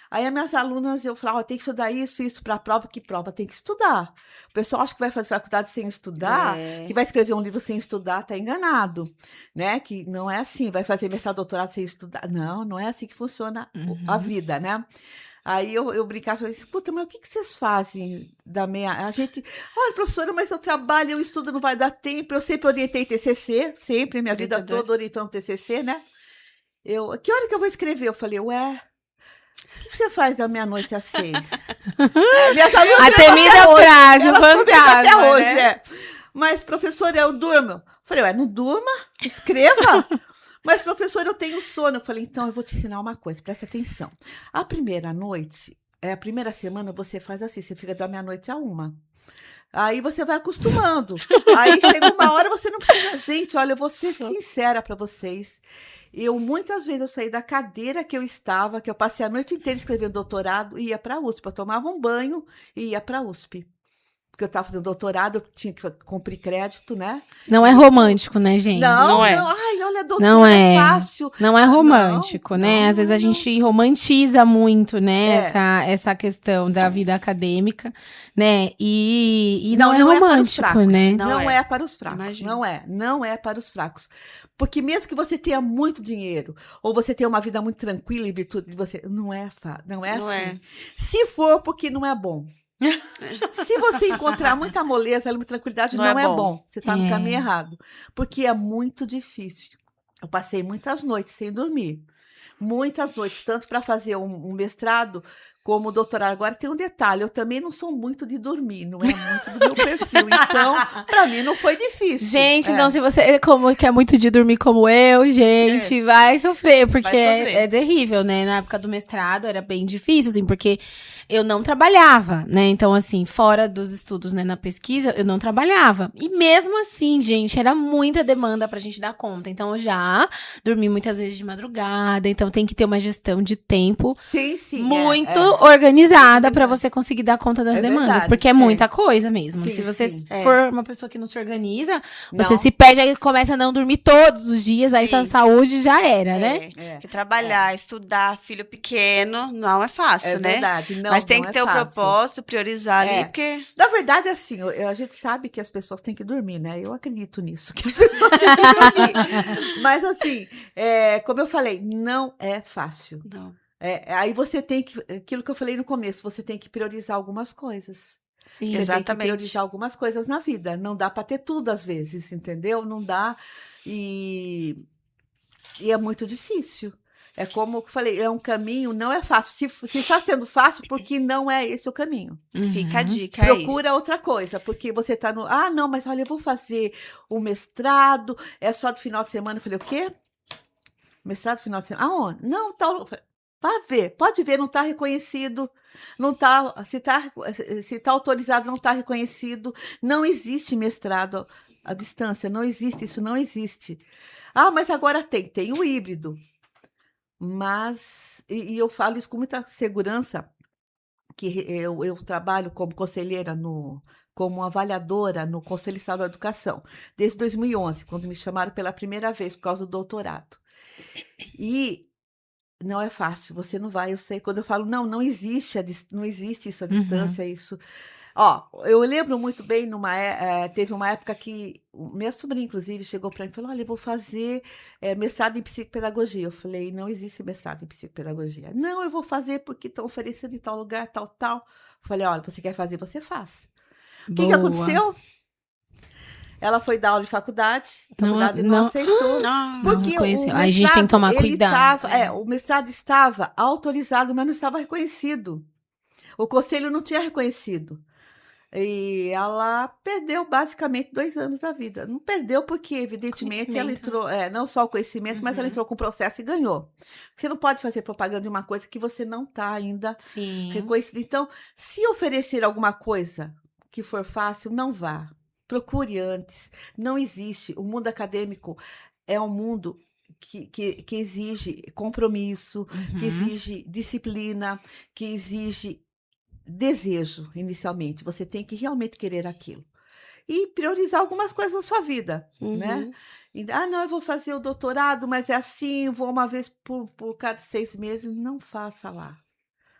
Aí as minhas alunas, eu falava, tem que estudar isso para a prova, que prova? Tem que estudar. O pessoal acha que vai fazer faculdade sem estudar, que vai escrever um livro sem estudar, tá enganado, né? Que não é assim, vai fazer mestrado, doutorado sem estudar. Não é assim que funciona a vida, né? Aí eu brincava e falei, escuta, mas o que vocês fazem da minha... olha, professora, mas eu trabalho, eu estudo, não vai dar tempo. Eu sempre orientei TCC, sempre, minha vida toda orientando TCC, né? Que hora que eu vou escrever? Eu falei, ué, o que você faz da meia-noite às 6? A temida frase, fantasma, até hoje, né? Mas, professora, eu durmo. Eu falei, ué, não durma? Escreva. Mas, professor, eu tenho sono. Eu falei, então, eu vou te ensinar uma coisa, presta atenção. A primeira noite, a primeira semana, você faz assim, você fica da meia-noite à 1. Aí você vai acostumando. Aí chega uma hora, você não precisa... Gente, olha, eu vou ser sincera para vocês. Muitas vezes, eu saí da cadeira que eu estava, que eu passei a noite inteira escrevendo doutorado, e ia para a USP. Eu tomava um banho e ia para a USP. Porque eu estava fazendo doutorado, eu tinha que cumprir crédito, né? Não é romântico, né, gente? Não é. Ai, olha, doutora, Não é fácil. Não é romântico, né? Não, Às vezes a gente romantiza muito, né? Essa questão da vida acadêmica, né? E não é romântico, né? Não é para os fracos. Imagina. Não é para os fracos. Porque mesmo que você tenha muito dinheiro, ou você tenha uma vida muito tranquila em virtude de você, não é assim. Se for, porque não é bom. Se você encontrar muita moleza, muita tranquilidade, não é bom. Você está no caminho errado. Porque é muito difícil. Eu passei muitas noites sem dormir. Muitas noites, tanto para fazer um mestrado, como doutorado. Agora tem um detalhe, eu também não sou muito de dormir, não é muito do meu perfil, então para mim não foi difícil. Gente, então se você como quer muito de dormir como eu, gente, vai sofrer, porque Vai sofrer. é terrível, né? Na época do mestrado era bem difícil, assim, porque eu não trabalhava, né? Então, assim, fora dos estudos, né, na pesquisa, eu não trabalhava. E mesmo assim, gente, era muita demanda pra gente dar conta. Então, eu já dormi muitas vezes de madrugada, então tem que ter uma gestão de tempo Sim, muito organizada pra você conseguir dar conta das É demandas, verdade, porque é sim. muita coisa mesmo. Sim, Se você sim, for uma pessoa que não se organiza, Não. você se perde, aí começa a não dormir todos os dias, aí Sim. sua saúde já era, né? Porque trabalhar, estudar, filho pequeno, não é fácil, É né? verdade, não, Mas tem não que é ter o fácil. propósito, priorizar ali, porque... Na verdade, assim, a gente sabe que as pessoas têm que dormir, né? Eu acredito nisso, que as pessoas têm que dormir. Mas, assim, como eu falei, não é fácil. Não. Aí você tem que, aquilo que eu falei no começo, você tem que priorizar algumas coisas. Sim. Você tem que Exatamente. priorizar algumas coisas na vida. Não dá para ter tudo às vezes, entendeu? Não dá. E é muito difícil. É como eu falei, é um caminho, não é fácil. Se está sendo fácil, porque não é esse o caminho. Fica a Uhum. dica aí. Procura outra coisa, porque você está no. Ah, não, mas olha, eu vou fazer o mestrado, é só do final de semana. Eu falei, o quê? Mestrado final de semana? Aonde? Não, tal. Vá ver, pode ver, não está reconhecido, não tá, se tá autorizado, não está reconhecido, não existe mestrado à distância, não existe, isso não existe. Ah, mas agora tem o híbrido. Mas, e eu falo isso com muita segurança, que eu trabalho como conselheira, como avaliadora no Conselho Estadual da Educação, desde 2011, quando me chamaram pela primeira vez por causa do doutorado. E não é fácil, você não vai, eu sei, quando eu falo, não existe, não existe isso à distância, isso... Ó, eu lembro muito bem, teve uma época que minha sobrinha, inclusive, chegou para mim e falou, olha, eu vou fazer mestrado em psicopedagogia. Eu falei, não existe mestrado em psicopedagogia. Não, eu vou fazer porque estão oferecendo em tal lugar, tal. Eu falei, olha, você quer fazer, você faz. O que aconteceu? Ela foi dar aula de faculdade, a faculdade não aceitou. Porque reconheceu. A gente tem que tomar cuidado. O mestrado estava autorizado, mas não estava reconhecido. O conselho não tinha reconhecido. E ela perdeu basicamente 2 anos da vida. Não perdeu porque, evidentemente, ela entrou, não só o conhecimento, mas ela entrou com o processo e ganhou. Você não pode fazer propaganda de uma coisa que você não está ainda reconhecida. Então, se oferecer alguma coisa que for fácil, não vá. Procure antes. Não existe. O mundo acadêmico é um mundo que exige compromisso, que exige disciplina, que exige desejo, inicialmente. Você tem que realmente querer aquilo. E priorizar algumas coisas na sua vida, né? Não, eu vou fazer o doutorado, mas é assim, vou uma vez por cada 6 meses. Não faça lá.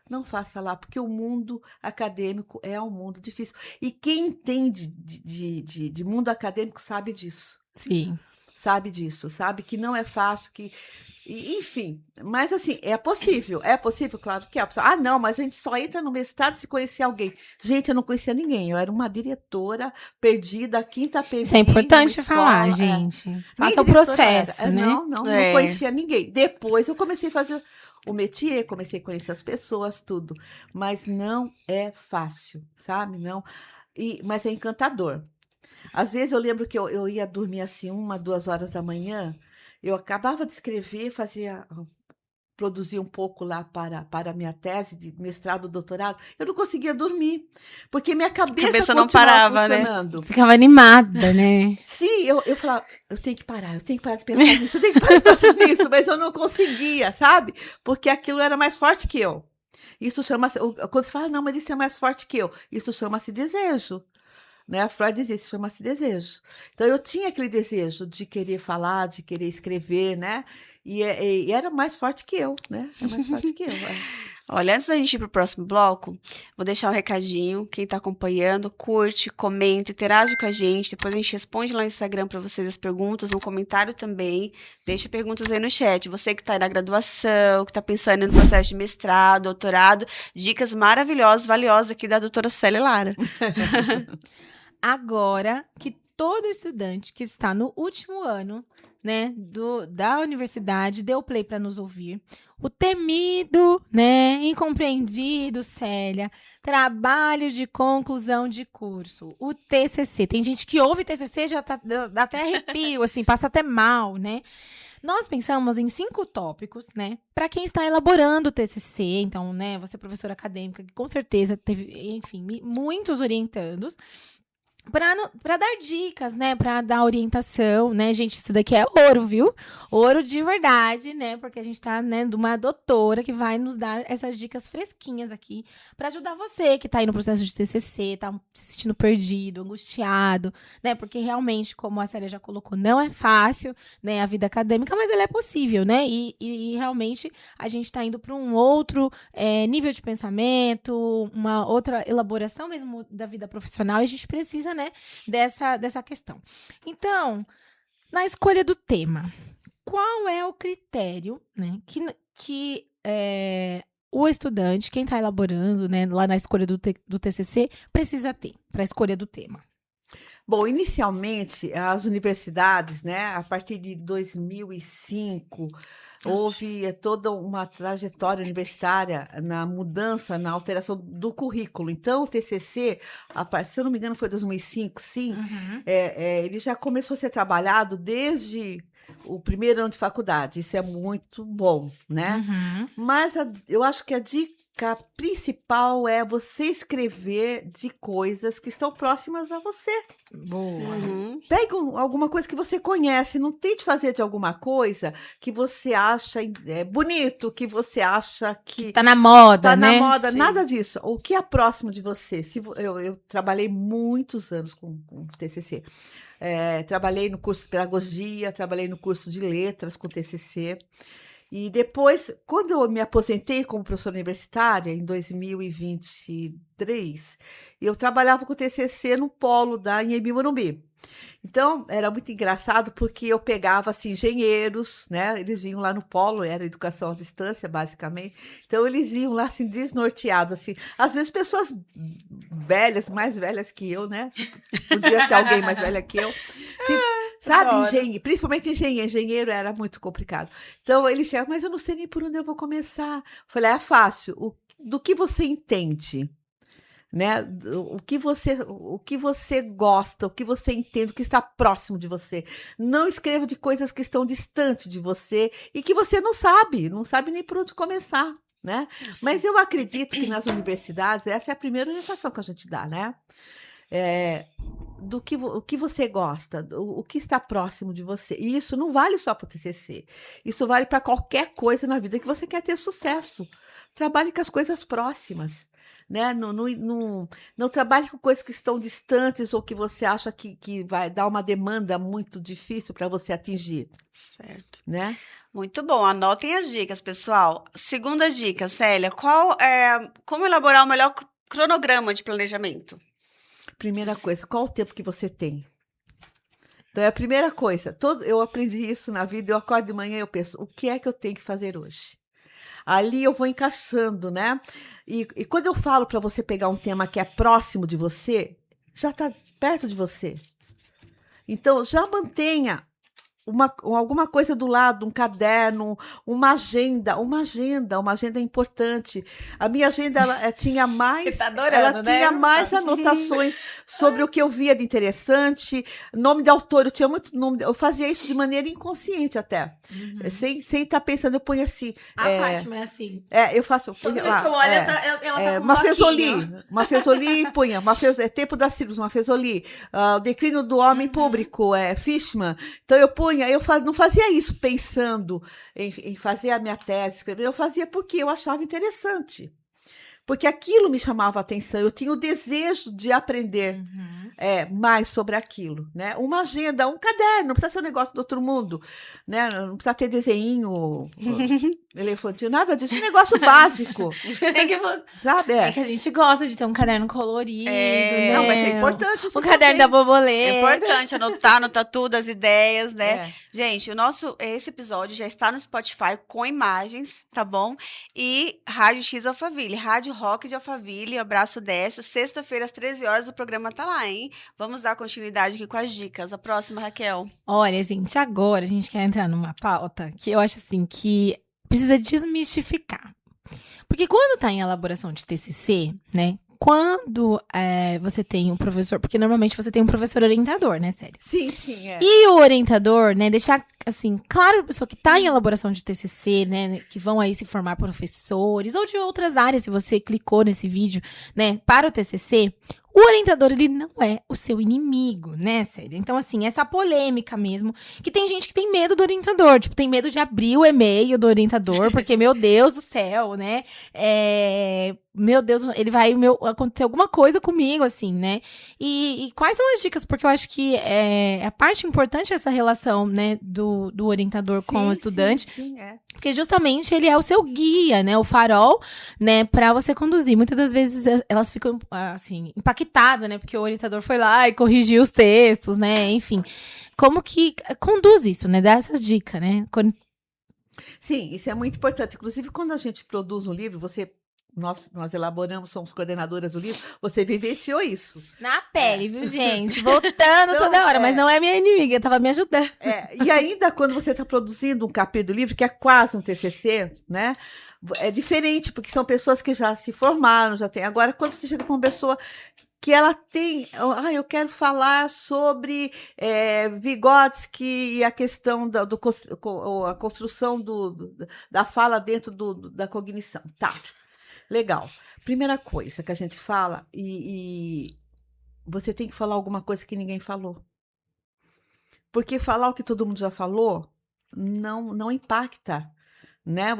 Não faça lá, porque o mundo acadêmico é um mundo difícil. E quem entende de mundo acadêmico sabe disso. Sim. Sabe disso, sabe que não é fácil, enfim, mas assim, é possível, claro que é. Ah, não, mas a gente só entra no mestrado se conhecer alguém. Gente, eu não conhecia ninguém, eu era uma diretora perdida, quinta PV. Isso é importante falar, gente. Faça o processo, né? Não conhecia ninguém. Depois eu comecei a fazer o métier, comecei a conhecer as pessoas, tudo. Mas não é fácil, sabe? Não. Mas é encantador. Às vezes eu lembro que eu ia dormir assim 1, 2 horas da manhã, eu acabava de escrever, produzir um pouco lá para a minha tese de mestrado, doutorado, eu não conseguia dormir, porque minha cabeça não parava, funcionando. Né? Ficava animada, né? Sim, eu falava, eu tenho que parar de pensar nisso, eu tenho que parar de pensar nisso, mas eu não conseguia, sabe? Porque aquilo era mais forte que eu. Isso chama-se, quando você fala, não, mas isso é mais forte que eu, isso chama-se desejo. Né? A Freud dizia, isso chama-se desejo. Então, eu tinha aquele desejo de querer falar, de querer escrever, né? E era mais forte que eu, né? É mais forte que eu. Olha, antes da gente ir pro próximo bloco, vou deixar um recadinho. Quem tá acompanhando, curte, comenta, interage com a gente. Depois a gente responde lá no Instagram para vocês as perguntas, no comentário também. Deixa perguntas aí no chat. Você que tá aí na graduação, que tá pensando no processo de mestrado, doutorado, dicas maravilhosas, valiosas aqui da doutora Célia Lara. Agora que todo estudante que está no último ano né, da universidade, deu play para nos ouvir. O temido, né, incompreendido, Célia, trabalho de conclusão de curso, o TCC. Tem gente que ouve TCC já dá até arrepio, assim, passa até mal, né? Nós pensamos em 5 tópicos, né, para quem está elaborando o TCC. Então, né, você é professora acadêmica, que com certeza teve, enfim, muitos orientandos, para dar dicas, né, para dar orientação, né, gente, isso daqui é ouro, viu? Ouro de verdade, né, porque a gente tá, né, de uma doutora que vai nos dar essas dicas fresquinhas aqui para ajudar você que tá aí no processo de TCC, tá se sentindo perdido, angustiado, né, porque realmente, como a Célia já colocou, não é fácil, né, a vida acadêmica, mas ela é possível, né, e realmente a gente tá indo para um outro nível de pensamento, uma outra elaboração mesmo da vida profissional, e a gente precisa, né, dessa questão. Então, na escolha do tema, qual é o critério, né, que o estudante, quem está elaborando, né, lá na escolha do TCC, precisa ter para a escolha do tema? Bom, inicialmente, as universidades, né, a partir de 2005, houve toda uma trajetória universitária na mudança, na alteração do currículo. Então, o TCC, se eu não me engano, foi 2005, sim, ele já começou a ser trabalhado desde o primeiro ano de faculdade. Isso é muito bom, né? Mas eu acho que a dica principal é você escrever de coisas que estão próximas a você. Boa. Pegue alguma coisa que você conhece, não tente fazer de alguma coisa que você acha bonito, que você acha que tá na moda, né? Tá na moda, Sim. nada disso. O que é próximo de você? Eu trabalhei muitos anos com TCC. Trabalhei no curso de pedagogia, trabalhei no curso de letras com TCC. E depois, quando eu me aposentei como professora universitária, em 2023, eu trabalhava com TCC no polo da Anhembi Morumbi. Então, era muito engraçado porque eu pegava, assim, engenheiros, né? Eles vinham lá no polo, era educação à distância, basicamente. Então, eles iam lá, assim, desnorteados, assim. Às vezes, pessoas velhas, mais velhas que eu, né? Podia ter alguém mais velha que eu. Sabe, principalmente engenheiro era muito complicado. Então, eles chegam, mas eu não sei nem por onde eu vou começar. Eu falei, é fácil. Do que você entende? Né? O que você gosta, o que você entende, o que está próximo de você. Não escreva de coisas que estão distantes de você e que você não sabe nem por onde começar, né? Mas eu acredito que nas universidades, essa é a primeira orientação que a gente dá, né? O que você gosta, o que está próximo de você. E isso não vale só para o TCC. Isso vale para qualquer coisa na vida que você quer ter sucesso. Trabalhe com as coisas próximas. Né? Não trabalhe com coisas que estão distantes ou que você acha que vai dar uma demanda muito difícil para você atingir. Certo. Né? Muito bom. Anotem as dicas, pessoal. Segunda dica, Célia, como elaborar o melhor cronograma de planejamento? Primeira coisa, qual o tempo que você tem? Então, é a primeira coisa. Eu aprendi isso na vida, eu acordo de manhã e eu penso, o que é que eu tenho que fazer hoje? Ali eu vou encaixando, né? E quando eu falo para você pegar um tema que é próximo de você, já está perto de você. Então, já mantenha alguma coisa do lado, um caderno, uma agenda importante. A minha agenda ela tinha mais, tá adorando, né? Tinha mais anotações sobre o que eu via de interessante, nome de autor, eu tinha muito nome, eu fazia isso de maneira inconsciente até, sem estar pensando, eu ponho assim. A Fátima é assim. Eu faço. Toda vez que eu olho, ela tá com uma Fesoli, punha, Tempo da Sílvia, uma Fesoli, o Declínio do Homem Público, Fishman. Então eu não fazia isso pensando em fazer a minha tese, escrever. Eu fazia porque eu achava interessante. Porque aquilo me chamava a atenção. Eu tinha o desejo de aprender mais sobre aquilo. Né? Uma agenda, um caderno, não precisa ser um negócio do outro mundo. Né? Não precisa ter desenho elefantinho, nada disso. É um negócio básico. Sabe? É que a gente gosta de ter um caderno colorido, né? Não, mas é importante isso. O caderno da borboleta. É importante anotar tudo, as ideias, né? Gente, esse episódio já está no Spotify com imagens, tá bom? E Rádio X Alphaville, Rádio Rock de Alphaville, abraço Décio. Sexta-feira, às 13 horas, o programa tá lá, hein? também. Vamos dar continuidade aqui com as dicas. A próxima, Raquel. Olha, gente, agora a gente quer entrar numa pauta que eu acho assim que precisa desmistificar. Porque quando tá em elaboração de TCC, né? Quando você tem um professor, porque normalmente você tem um professor orientador, né, sério? Sim, sim, é. E o orientador, né, deixar, assim, claro a pessoa que tá em elaboração de TCC, né, que vão aí se formar professores, ou de outras áreas, se você clicou nesse vídeo, né, para o TCC, o orientador, ele não é o seu inimigo, né, sério? Então, assim, essa polêmica mesmo, que tem gente que tem medo do orientador, tipo, tem medo de abrir o e-mail do orientador, porque, meu Deus do céu, né, meu Deus, ele vai acontecer alguma coisa comigo, assim, né? E quais são as dicas? Porque eu acho que a parte importante é essa relação, né, do orientador com o estudante. Sim, é. Porque justamente ele é o seu guia, né? O farol, né? Pra você conduzir. Muitas das vezes elas ficam, assim, impactadas, né? Porque o orientador foi lá e corrigiu os textos, né? Enfim. Como que conduz isso, né? Dá essa dica, né? Sim, isso é muito importante. Inclusive, quando a gente produz um livro, nós elaboramos, somos coordenadoras do livro, você vivenciou isso. Na pele, viu, gente? Voltando Então, toda hora, mas não é minha inimiga, tava me ajudando. E ainda quando você está produzindo um capítulo do livro, que é quase um TCC, né? É diferente, porque são pessoas que já se formaram, já tem. Agora, quando você chega para uma pessoa que ela tem, eu quero falar sobre Vygotsky e a questão a construção da fala dentro da cognição. Tá, legal. Primeira coisa que a gente fala, e você tem que falar alguma coisa que ninguém falou. Porque falar o que todo mundo já falou não impacta. Né?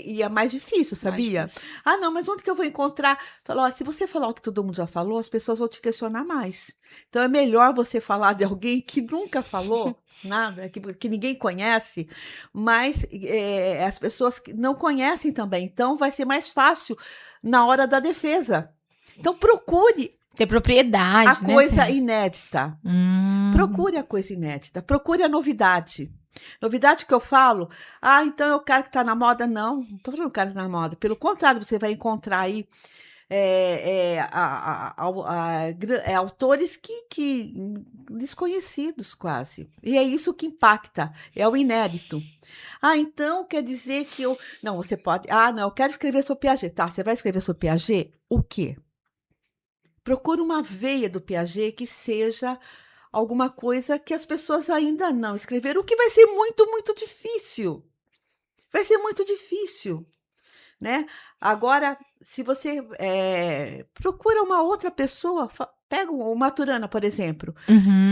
E é mais difícil, sabia? Mais difícil. Não, mas onde que eu vou encontrar? Falou, se você falar o que todo mundo já falou, as pessoas vão te questionar mais. Então é melhor você falar de alguém que nunca falou nada, que ninguém conhece, mas as pessoas que não conhecem também. Então vai ser mais fácil na hora da defesa. Então procure ter propriedade, a coisa inédita. Procure a coisa inédita, procure a novidade. Novidade que eu falo, então é o cara que está na moda. Não estou falando o cara que está na moda. Pelo contrário, você vai encontrar aí autores que desconhecidos quase. E é isso que impacta, é o inédito. Então quer dizer que eu... Não, você pode... não, eu quero escrever sobre Piaget. Tá, você vai escrever sobre Piaget? O quê? Procura uma veia do Piaget que seja... alguma coisa que as pessoas ainda não escreveram, o que vai ser muito, muito difícil. Vai ser muito difícil, né? Agora, se você procura uma outra pessoa, pega o Maturana, por exemplo,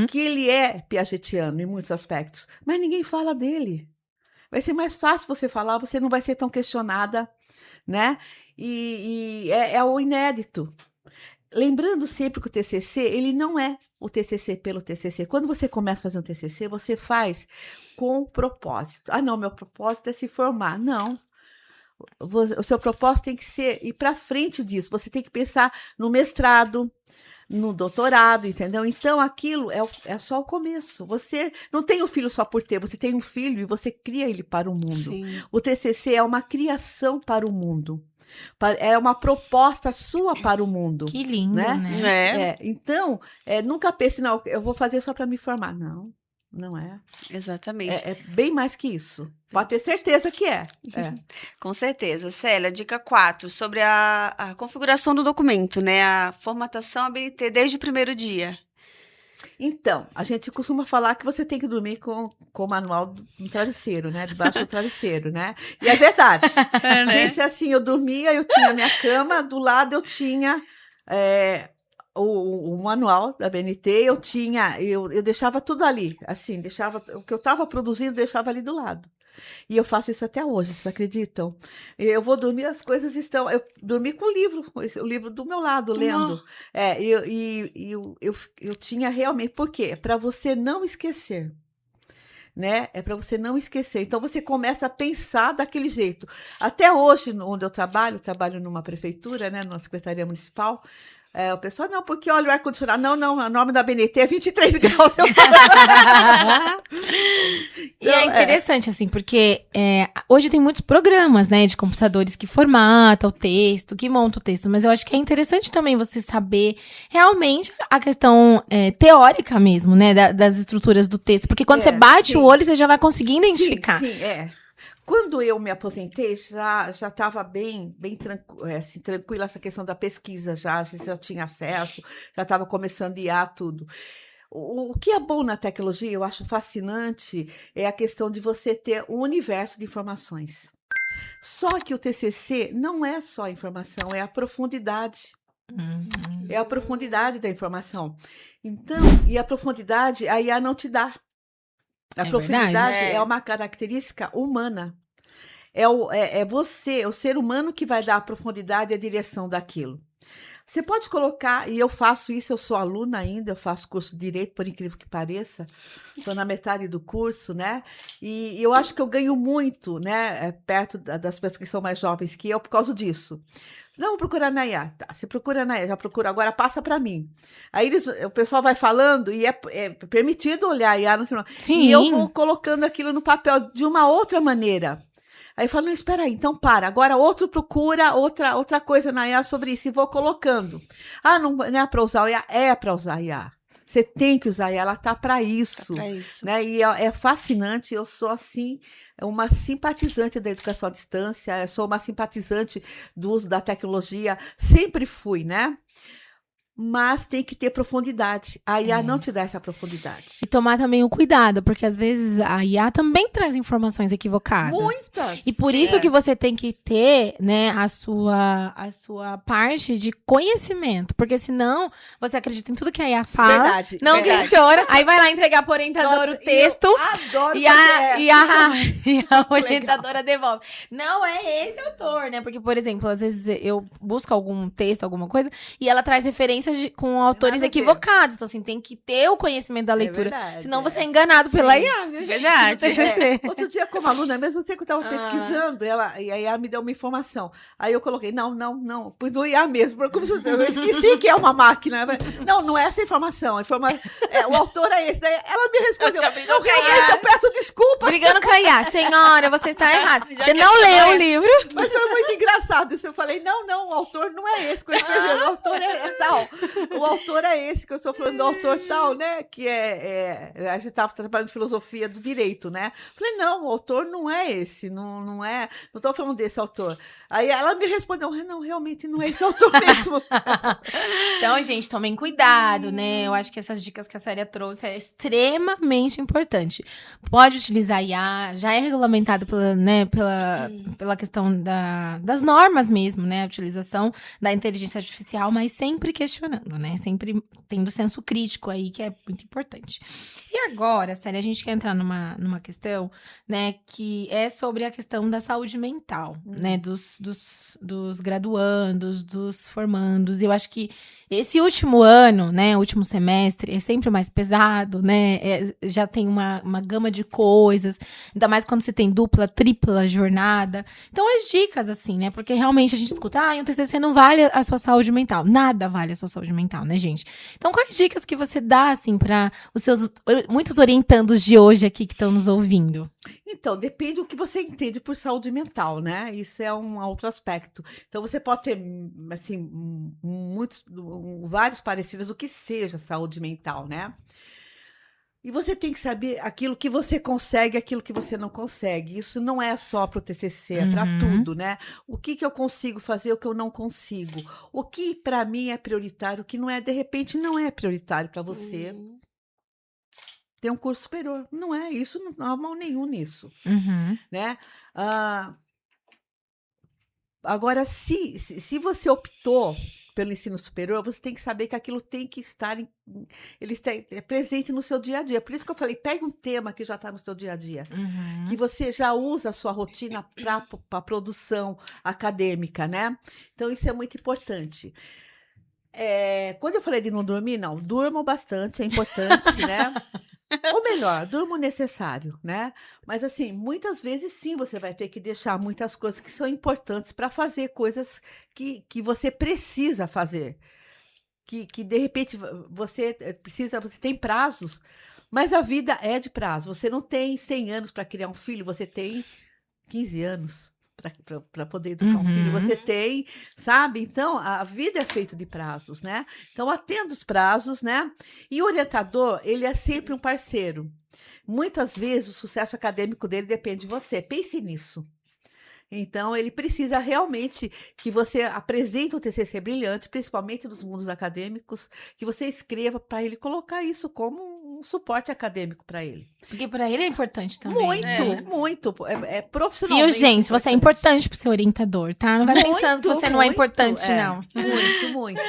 que ele é piagetiano em muitos aspectos, mas ninguém fala dele. Vai ser mais fácil você falar, você não vai ser tão questionada, né? E é o inédito. Lembrando sempre que o TCC, ele não é o TCC pelo TCC. Quando você começa a fazer um TCC, você faz com propósito. Não, meu propósito é se formar. Não. O seu propósito tem que ser ir para frente disso. Você tem que pensar no mestrado, no doutorado, entendeu? Então, aquilo é só o começo. Você não tem o filho só por ter, você tem um filho e você cria ele para o mundo. Sim. O TCC é uma criação para o mundo. É uma proposta sua para o mundo. Que lindo, né? Então, nunca pense, não, eu vou fazer só para me formar. Não, não é. Exatamente. É bem mais que isso. Pode ter certeza que é. Com certeza. Célia, dica 4, sobre a configuração do documento, né? A formatação ABNT desde o primeiro dia. Então, a gente costuma falar que você tem que dormir com o manual no travesseiro, né? Debaixo do travesseiro, né? E é verdade. Né? Gente, assim, eu dormia, eu tinha minha cama, do lado eu tinha o manual da BNT, eu deixava tudo ali, assim, deixava o que eu estava produzindo, deixava ali do lado. E eu faço isso até hoje, vocês acreditam? Eu vou dormir, as coisas estão... Eu dormi com o livro do meu lado, lendo. Eu tinha realmente... Por quê? Para você não esquecer. Né? É para você não esquecer. Então, você começa a pensar daquele jeito. Até hoje, onde eu trabalho numa prefeitura, né, numa secretaria municipal, O pessoal, não, porque olha o ar-condicionado. Não, a norma da BNT é 23 graus. E é interessante, assim, porque hoje tem muitos programas, né, de computadores que formatam o texto, que montam o texto, mas eu acho que é interessante também você saber realmente a questão teórica mesmo, né, das estruturas do texto, porque quando você bate o olho, você já vai conseguindo identificar. Sim, Quando eu me aposentei, já estava bem tranquila essa questão da pesquisa, já tinha acesso, já estava começando a IA, tudo. O que é bom na tecnologia, eu acho fascinante, é a questão de você ter um universo de informações. Só que o TCC não é só informação, é a profundidade. É a profundidade da informação. Então, e a profundidade, a IA não te dá. A profundidade é uma característica humana. É você, o ser humano, que vai dar a profundidade e a direção daquilo. Você pode colocar, e eu faço isso, eu sou aluna ainda, eu faço curso de Direito, por incrível que pareça, estou na metade do curso, né? E eu acho que eu ganho muito, né, perto das pessoas que são mais jovens que eu, por causa disso. Não, procurar na IA. Tá, você procura na IA, já procura, agora passa para mim. Aí o pessoal vai falando e é permitido olhar a IA no final. Sim. E eu vou colocando aquilo no papel de uma outra maneira. Aí eu falo, não, espera aí, então para. Agora outro procura outra coisa na IA sobre isso e vou colocando. Não é para usar a IA? É para usar a IA. Você tem que usar a IA, ela está para isso. Tá pra isso. Né? E é fascinante, eu sou assim, uma simpatizante da educação à distância, eu sou uma simpatizante do uso da tecnologia, sempre fui, né? Mas tem que ter profundidade. A IA não te dá essa profundidade. E tomar também o cuidado, porque às vezes a IA também traz informações equivocadas. Muitas! E por isso que você tem que ter, né, a sua parte de conhecimento. Porque senão você acredita em tudo que a IA fala, Verdade, não verdade. questiona, aí vai lá entregar pro orientador o texto. Eu adoro E a orientadora devolve. Não é esse autor, né? Porque, por exemplo, às vezes eu busco algum texto, alguma coisa, e ela traz referências com autores Nada a ver. equivocados. Então, assim, tem que ter o conhecimento da leitura. verdade, Senão você é enganado pela IA, viu? Verdade. gente? No TCC. Outro dia, como aluna, mesmo sei que eu estava pesquisando, e a IA me deu uma informação. Aí eu coloquei, não, pus no IA mesmo, porque eu esqueci que é uma máquina. Não é essa informação. O autor é esse. Daí ela me respondeu, não, realmente, eu peço desculpa. Brigando com a IA. Senhora, você está errada. Já Você não questionou leu o ela. livro. Mas foi muito engraçado isso. Eu falei, não, o autor não é esse que eu escrevi, o autor é tal. O autor é esse que eu estou falando, do autor tal, né? Que a gente estava trabalhando de filosofia do direito, né? Falei, não, o autor não é esse, não estou falando desse autor. Aí ela me respondeu, não, realmente não é esse autor mesmo. Então, gente, tomem cuidado, né? Eu acho que essas dicas que a Célia trouxe é extremamente importante. Pode utilizar IA, já é regulamentado pela questão das normas mesmo, né? A utilização da inteligência artificial, mas sempre questionando, né? Sempre tendo senso crítico aí, que é muito importante. E agora, Célia, a gente quer entrar numa questão, né? Que é sobre a questão da saúde mental, né? Dos graduandos, dos formandos. E eu acho que esse último ano, né, último semestre, é sempre mais pesado, né, já tem uma gama de coisas, ainda mais quando você tem dupla, tripla jornada. Então, as dicas, assim, né, porque realmente a gente escuta, um TCC não vale a sua saúde mental. Nada vale a sua saúde mental, né, gente? Então, quais dicas que você dá, assim, para os seus muitos orientandos de hoje aqui que estão nos ouvindo? Então, depende do que você entende por saúde mental, né? Isso é um outro aspecto. Então, você pode ter, assim, vários pareceres do que seja saúde mental, né? E você tem que saber aquilo que você consegue, aquilo que você não consegue. Isso não é só para o TCC, é para tudo, né? O que eu consigo fazer, o que eu não consigo. O que para mim é prioritário, o que não é, de repente, não é prioritário para você. Tem um curso superior. Não é isso, não há mal nenhum nisso, né? Agora, se você optou pelo ensino superior, você tem que saber que aquilo tem que estar presente no seu dia a dia. Por isso que eu falei, pegue um tema que já está no seu dia a dia, que você já usa a sua rotina para a produção acadêmica, né? Então, isso é muito importante. Quando eu falei de não dormir, não, durmam bastante, é importante, né? Ou melhor, durma o necessário, né? Mas assim, muitas vezes sim, você vai ter que deixar muitas coisas que são importantes para fazer coisas que você precisa fazer. que de repente você tem prazos, mas a vida é de prazo. Você não tem 100 anos para criar um filho, você tem 15 anos para poder educar um filho. Você tem, sabe? Então, a vida é feita de prazos, né? Então, atenda os prazos, né? E o orientador, ele é sempre um parceiro. Muitas vezes, o sucesso acadêmico dele depende de você. Pense nisso. Então, ele precisa realmente que você apresente um TCC brilhante, principalmente nos mundos acadêmicos, que você escreva para ele colocar isso como um suporte acadêmico para ele. Porque para ele é importante também. Muito. É profissionalmente. Viu, gente? Você é importante pro seu orientador, tá? Não vai pensando que você não é importante, não. Muito.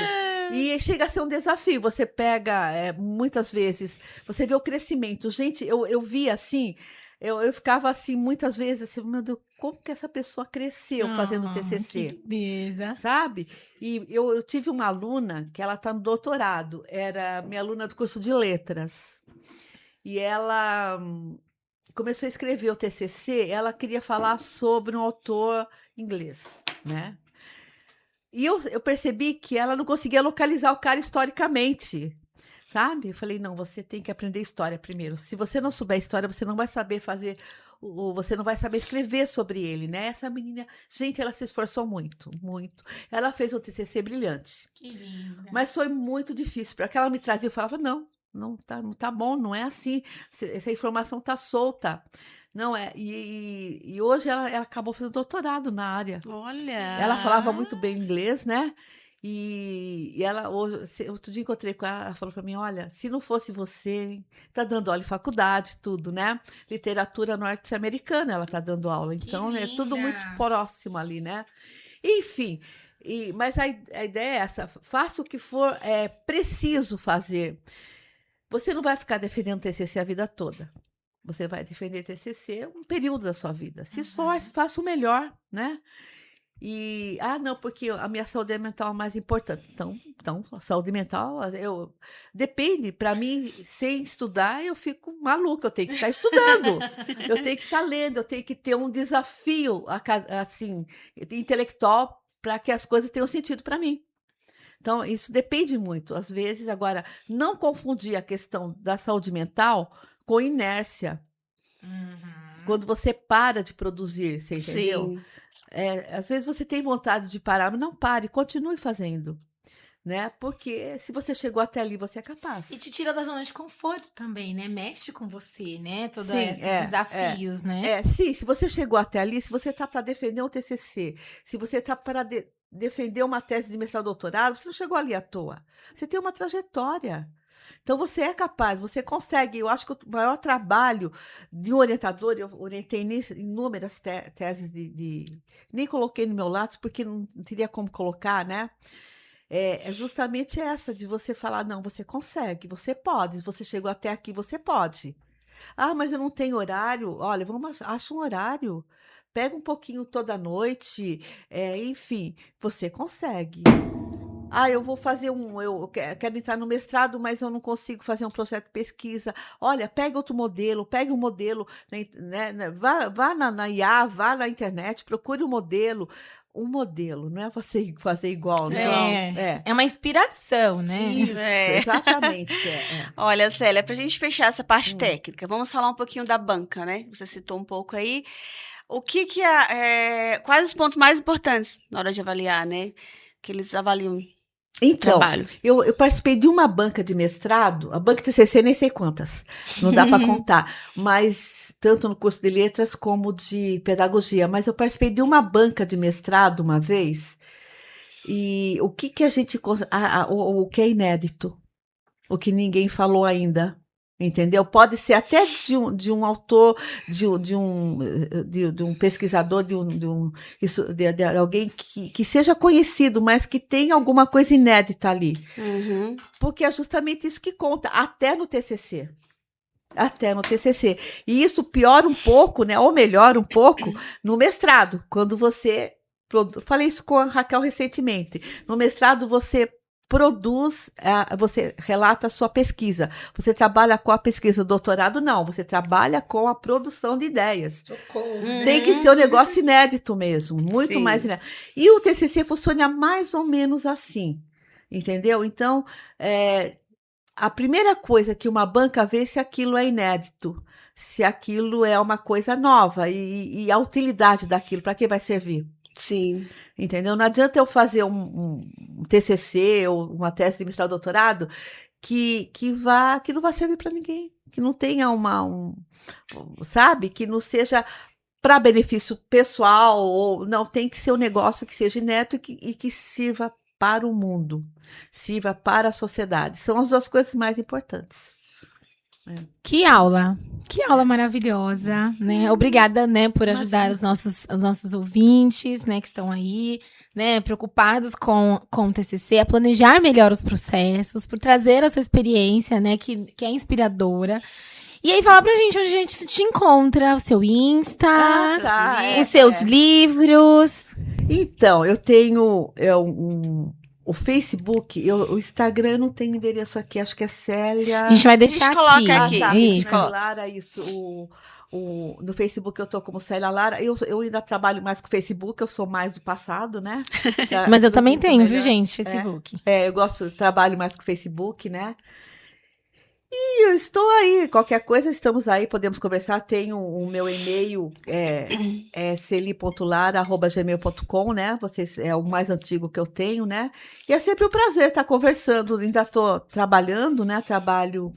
E chega a ser um desafio. Você pega, muitas vezes, você vê o crescimento. Gente, eu vi assim... Eu ficava assim, muitas vezes, assim, meu Deus, como que essa pessoa cresceu fazendo TCC? Que beleza. Sabe? E eu tive uma aluna que ela está no doutorado, era minha aluna do curso de letras. E ela começou a escrever o TCC, ela queria falar sobre um autor inglês, né? E eu percebi que ela não conseguia localizar o cara historicamente. Sabe? Eu falei, não, você tem que aprender história primeiro. Se você não souber história, você não vai saber fazer, você não vai saber escrever sobre ele, né? Essa menina, gente, ela se esforçou muito. Ela fez um TCC brilhante. Que linda. Mas foi muito difícil, porque ela me trazia, eu falava, não tá bom, não é assim. Essa informação tá solta. Não é. E hoje ela acabou fazendo doutorado na área. Olha! Ela falava muito bem inglês, né? E ela, outro dia encontrei com ela falou para mim, olha, se não fosse você, tá dando aula em faculdade, tudo, né? Literatura norte-americana, ela tá dando aula, então é tudo muito próximo ali, né? Enfim, mas a ideia é essa, faça o que for preciso fazer. Você não vai ficar defendendo TCC a vida toda. Você vai defender TCC um período da sua vida. Se esforce, faça o melhor, né? E, não, porque a minha saúde mental é mais importante. Então a saúde mental, depende, para mim, sem estudar, eu fico maluca, eu tenho que estar estudando, eu tenho que estar lendo, eu tenho que ter um desafio, assim, intelectual, para que as coisas tenham sentido para mim. Então, isso depende muito, às vezes. Agora, não confundir a questão da saúde mental com inércia. Quando você para de produzir, você entendeu? Sim. Às vezes você tem vontade de parar, mas não pare, continue fazendo, né? Porque se você chegou até ali, você é capaz. E te tira da zona de conforto também, né? Mexe com você, né? Todos Sim, esses desafios, né? Sim, se você chegou até ali, se você está para defender um TCC, se você está para defender uma tese de mestrado ou doutorado, você não chegou ali à toa. Você tem uma trajetória. Então, você é capaz, você consegue. Eu acho que o maior trabalho de um orientador, eu orientei inúmeras teses nem coloquei no meu lápis, porque não teria como colocar, né? É justamente essa, de você falar, não, você consegue, você pode, você chegou até aqui, você pode. Mas eu não tenho horário. Olha, acha um horário. Pega um pouquinho toda noite, enfim, você consegue. Eu vou fazer eu quero entrar no mestrado, mas eu não consigo fazer um projeto de pesquisa. Olha, pega outro modelo, pega um modelo, né, vá na IA, vá na internet, procure um modelo, não é você fazer igual, né? É uma inspiração, né? Isso, exatamente. Olha, Célia, para a gente fechar essa parte técnica, vamos falar um pouquinho da banca, né? Você citou um pouco aí. O que quais os pontos mais importantes na hora de avaliar, né? Que eles avaliam. Então, eu participei de uma banca de mestrado, a banca TCC nem sei quantas, não dá para contar, mas tanto no curso de letras como de pedagogia, mas eu participei de uma banca de mestrado uma vez, e o que a gente, o que é inédito, o que ninguém falou ainda, entendeu? Pode ser até de um autor, de um pesquisador, de alguém que seja conhecido, mas que tenha alguma coisa inédita ali. Porque é justamente isso que conta, até no TCC. E isso piora um pouco, né? Ou melhora um pouco no mestrado, quando você... Falei isso com a Raquel recentemente. No mestrado, você produz, você relata a sua pesquisa. Você trabalha com a pesquisa. Doutorado, não. Você trabalha com a produção de ideias. Socorro. Tem que ser um negócio inédito mesmo. Muito Sim. mais inédito. E o TCC funciona mais ou menos assim. entendeu? Então, a primeira coisa que uma banca vê se aquilo é inédito, se aquilo é uma coisa nova e a utilidade daquilo, para que vai servir. Sim. Entendeu? Não adianta eu fazer um TCC ou uma tese de mestrado, doutorado que não vai servir para ninguém, que não tenha sabe, que não seja para benefício pessoal, ou não, tem que ser um negócio que seja inédito e que sirva para o mundo, sirva para a sociedade. São as duas coisas mais importantes. Que aula maravilhosa, né? Obrigada, né, por ajudar os nossos ouvintes, né, que estão aí, né, preocupados com o TCC, a planejar melhor os processos, por trazer a sua experiência, né, que é inspiradora. E aí, fala pra gente onde a gente te encontra, o seu Insta, os seus livros. Então, eu tenho o Facebook, o Instagram, eu não tenho endereço aqui, acho que é Célia. A gente vai deixar aqui. Aqui. Isso. Lara, isso. No Facebook eu tô como Célia Lara. Eu ainda trabalho mais com o Facebook, eu sou mais do passado, né? Mas eu também tenho, viu, gente, Facebook. Eu trabalho mais com o Facebook, né? E eu estou aí, qualquer coisa, estamos aí, podemos conversar. Tenho o meu e-mail, celi.lara@gmail.com, né? É o mais antigo que eu tenho, né? E é sempre um prazer estar conversando. Ainda estou trabalhando, né? Trabalho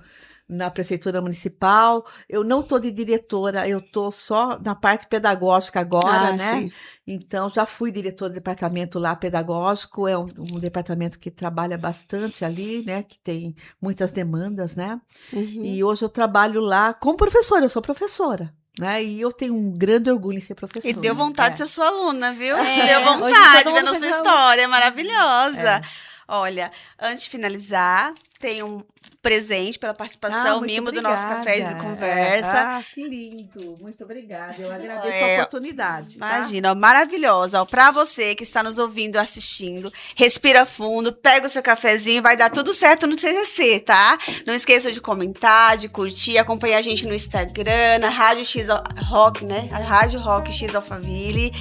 na Prefeitura Municipal. Eu não estou de diretora, eu estou só na parte pedagógica agora, né? Sim. Então, já fui diretora do departamento lá pedagógico, é um departamento que trabalha bastante ali, né? Que tem muitas demandas, né? Uhum. E hoje eu trabalho lá como professora, eu sou professora, né? E eu tenho um grande orgulho em ser professora. E deu vontade de ser sua aluna, viu? Deu Hoje vontade, todo vendo mundo a sua faz história, maravilhosa. Olha, antes de finalizar, tem um presente pela participação, muito mimo do nosso Café de obrigada. Conversa. Que lindo, muito obrigada. Eu agradeço a oportunidade. Tá? Imagina, ó, maravilhosa. Ó, pra você que está nos ouvindo, assistindo, respira fundo, pega o seu cafezinho, vai dar tudo certo no TCC, tá? Não esqueça de comentar, de curtir, acompanhar a gente no Instagram, na Rádio X Rock, né? A Rádio Rock X Alphaville.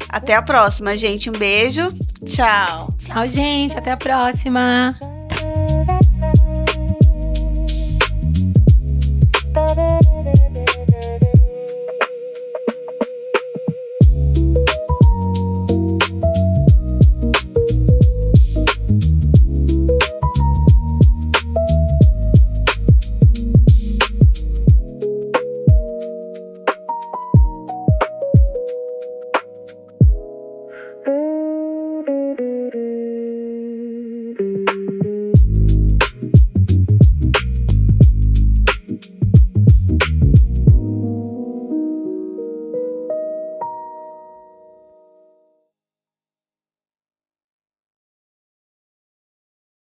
Até a próxima, gente. Um beijo. Tchau. Tchau, gente. Até a próxima.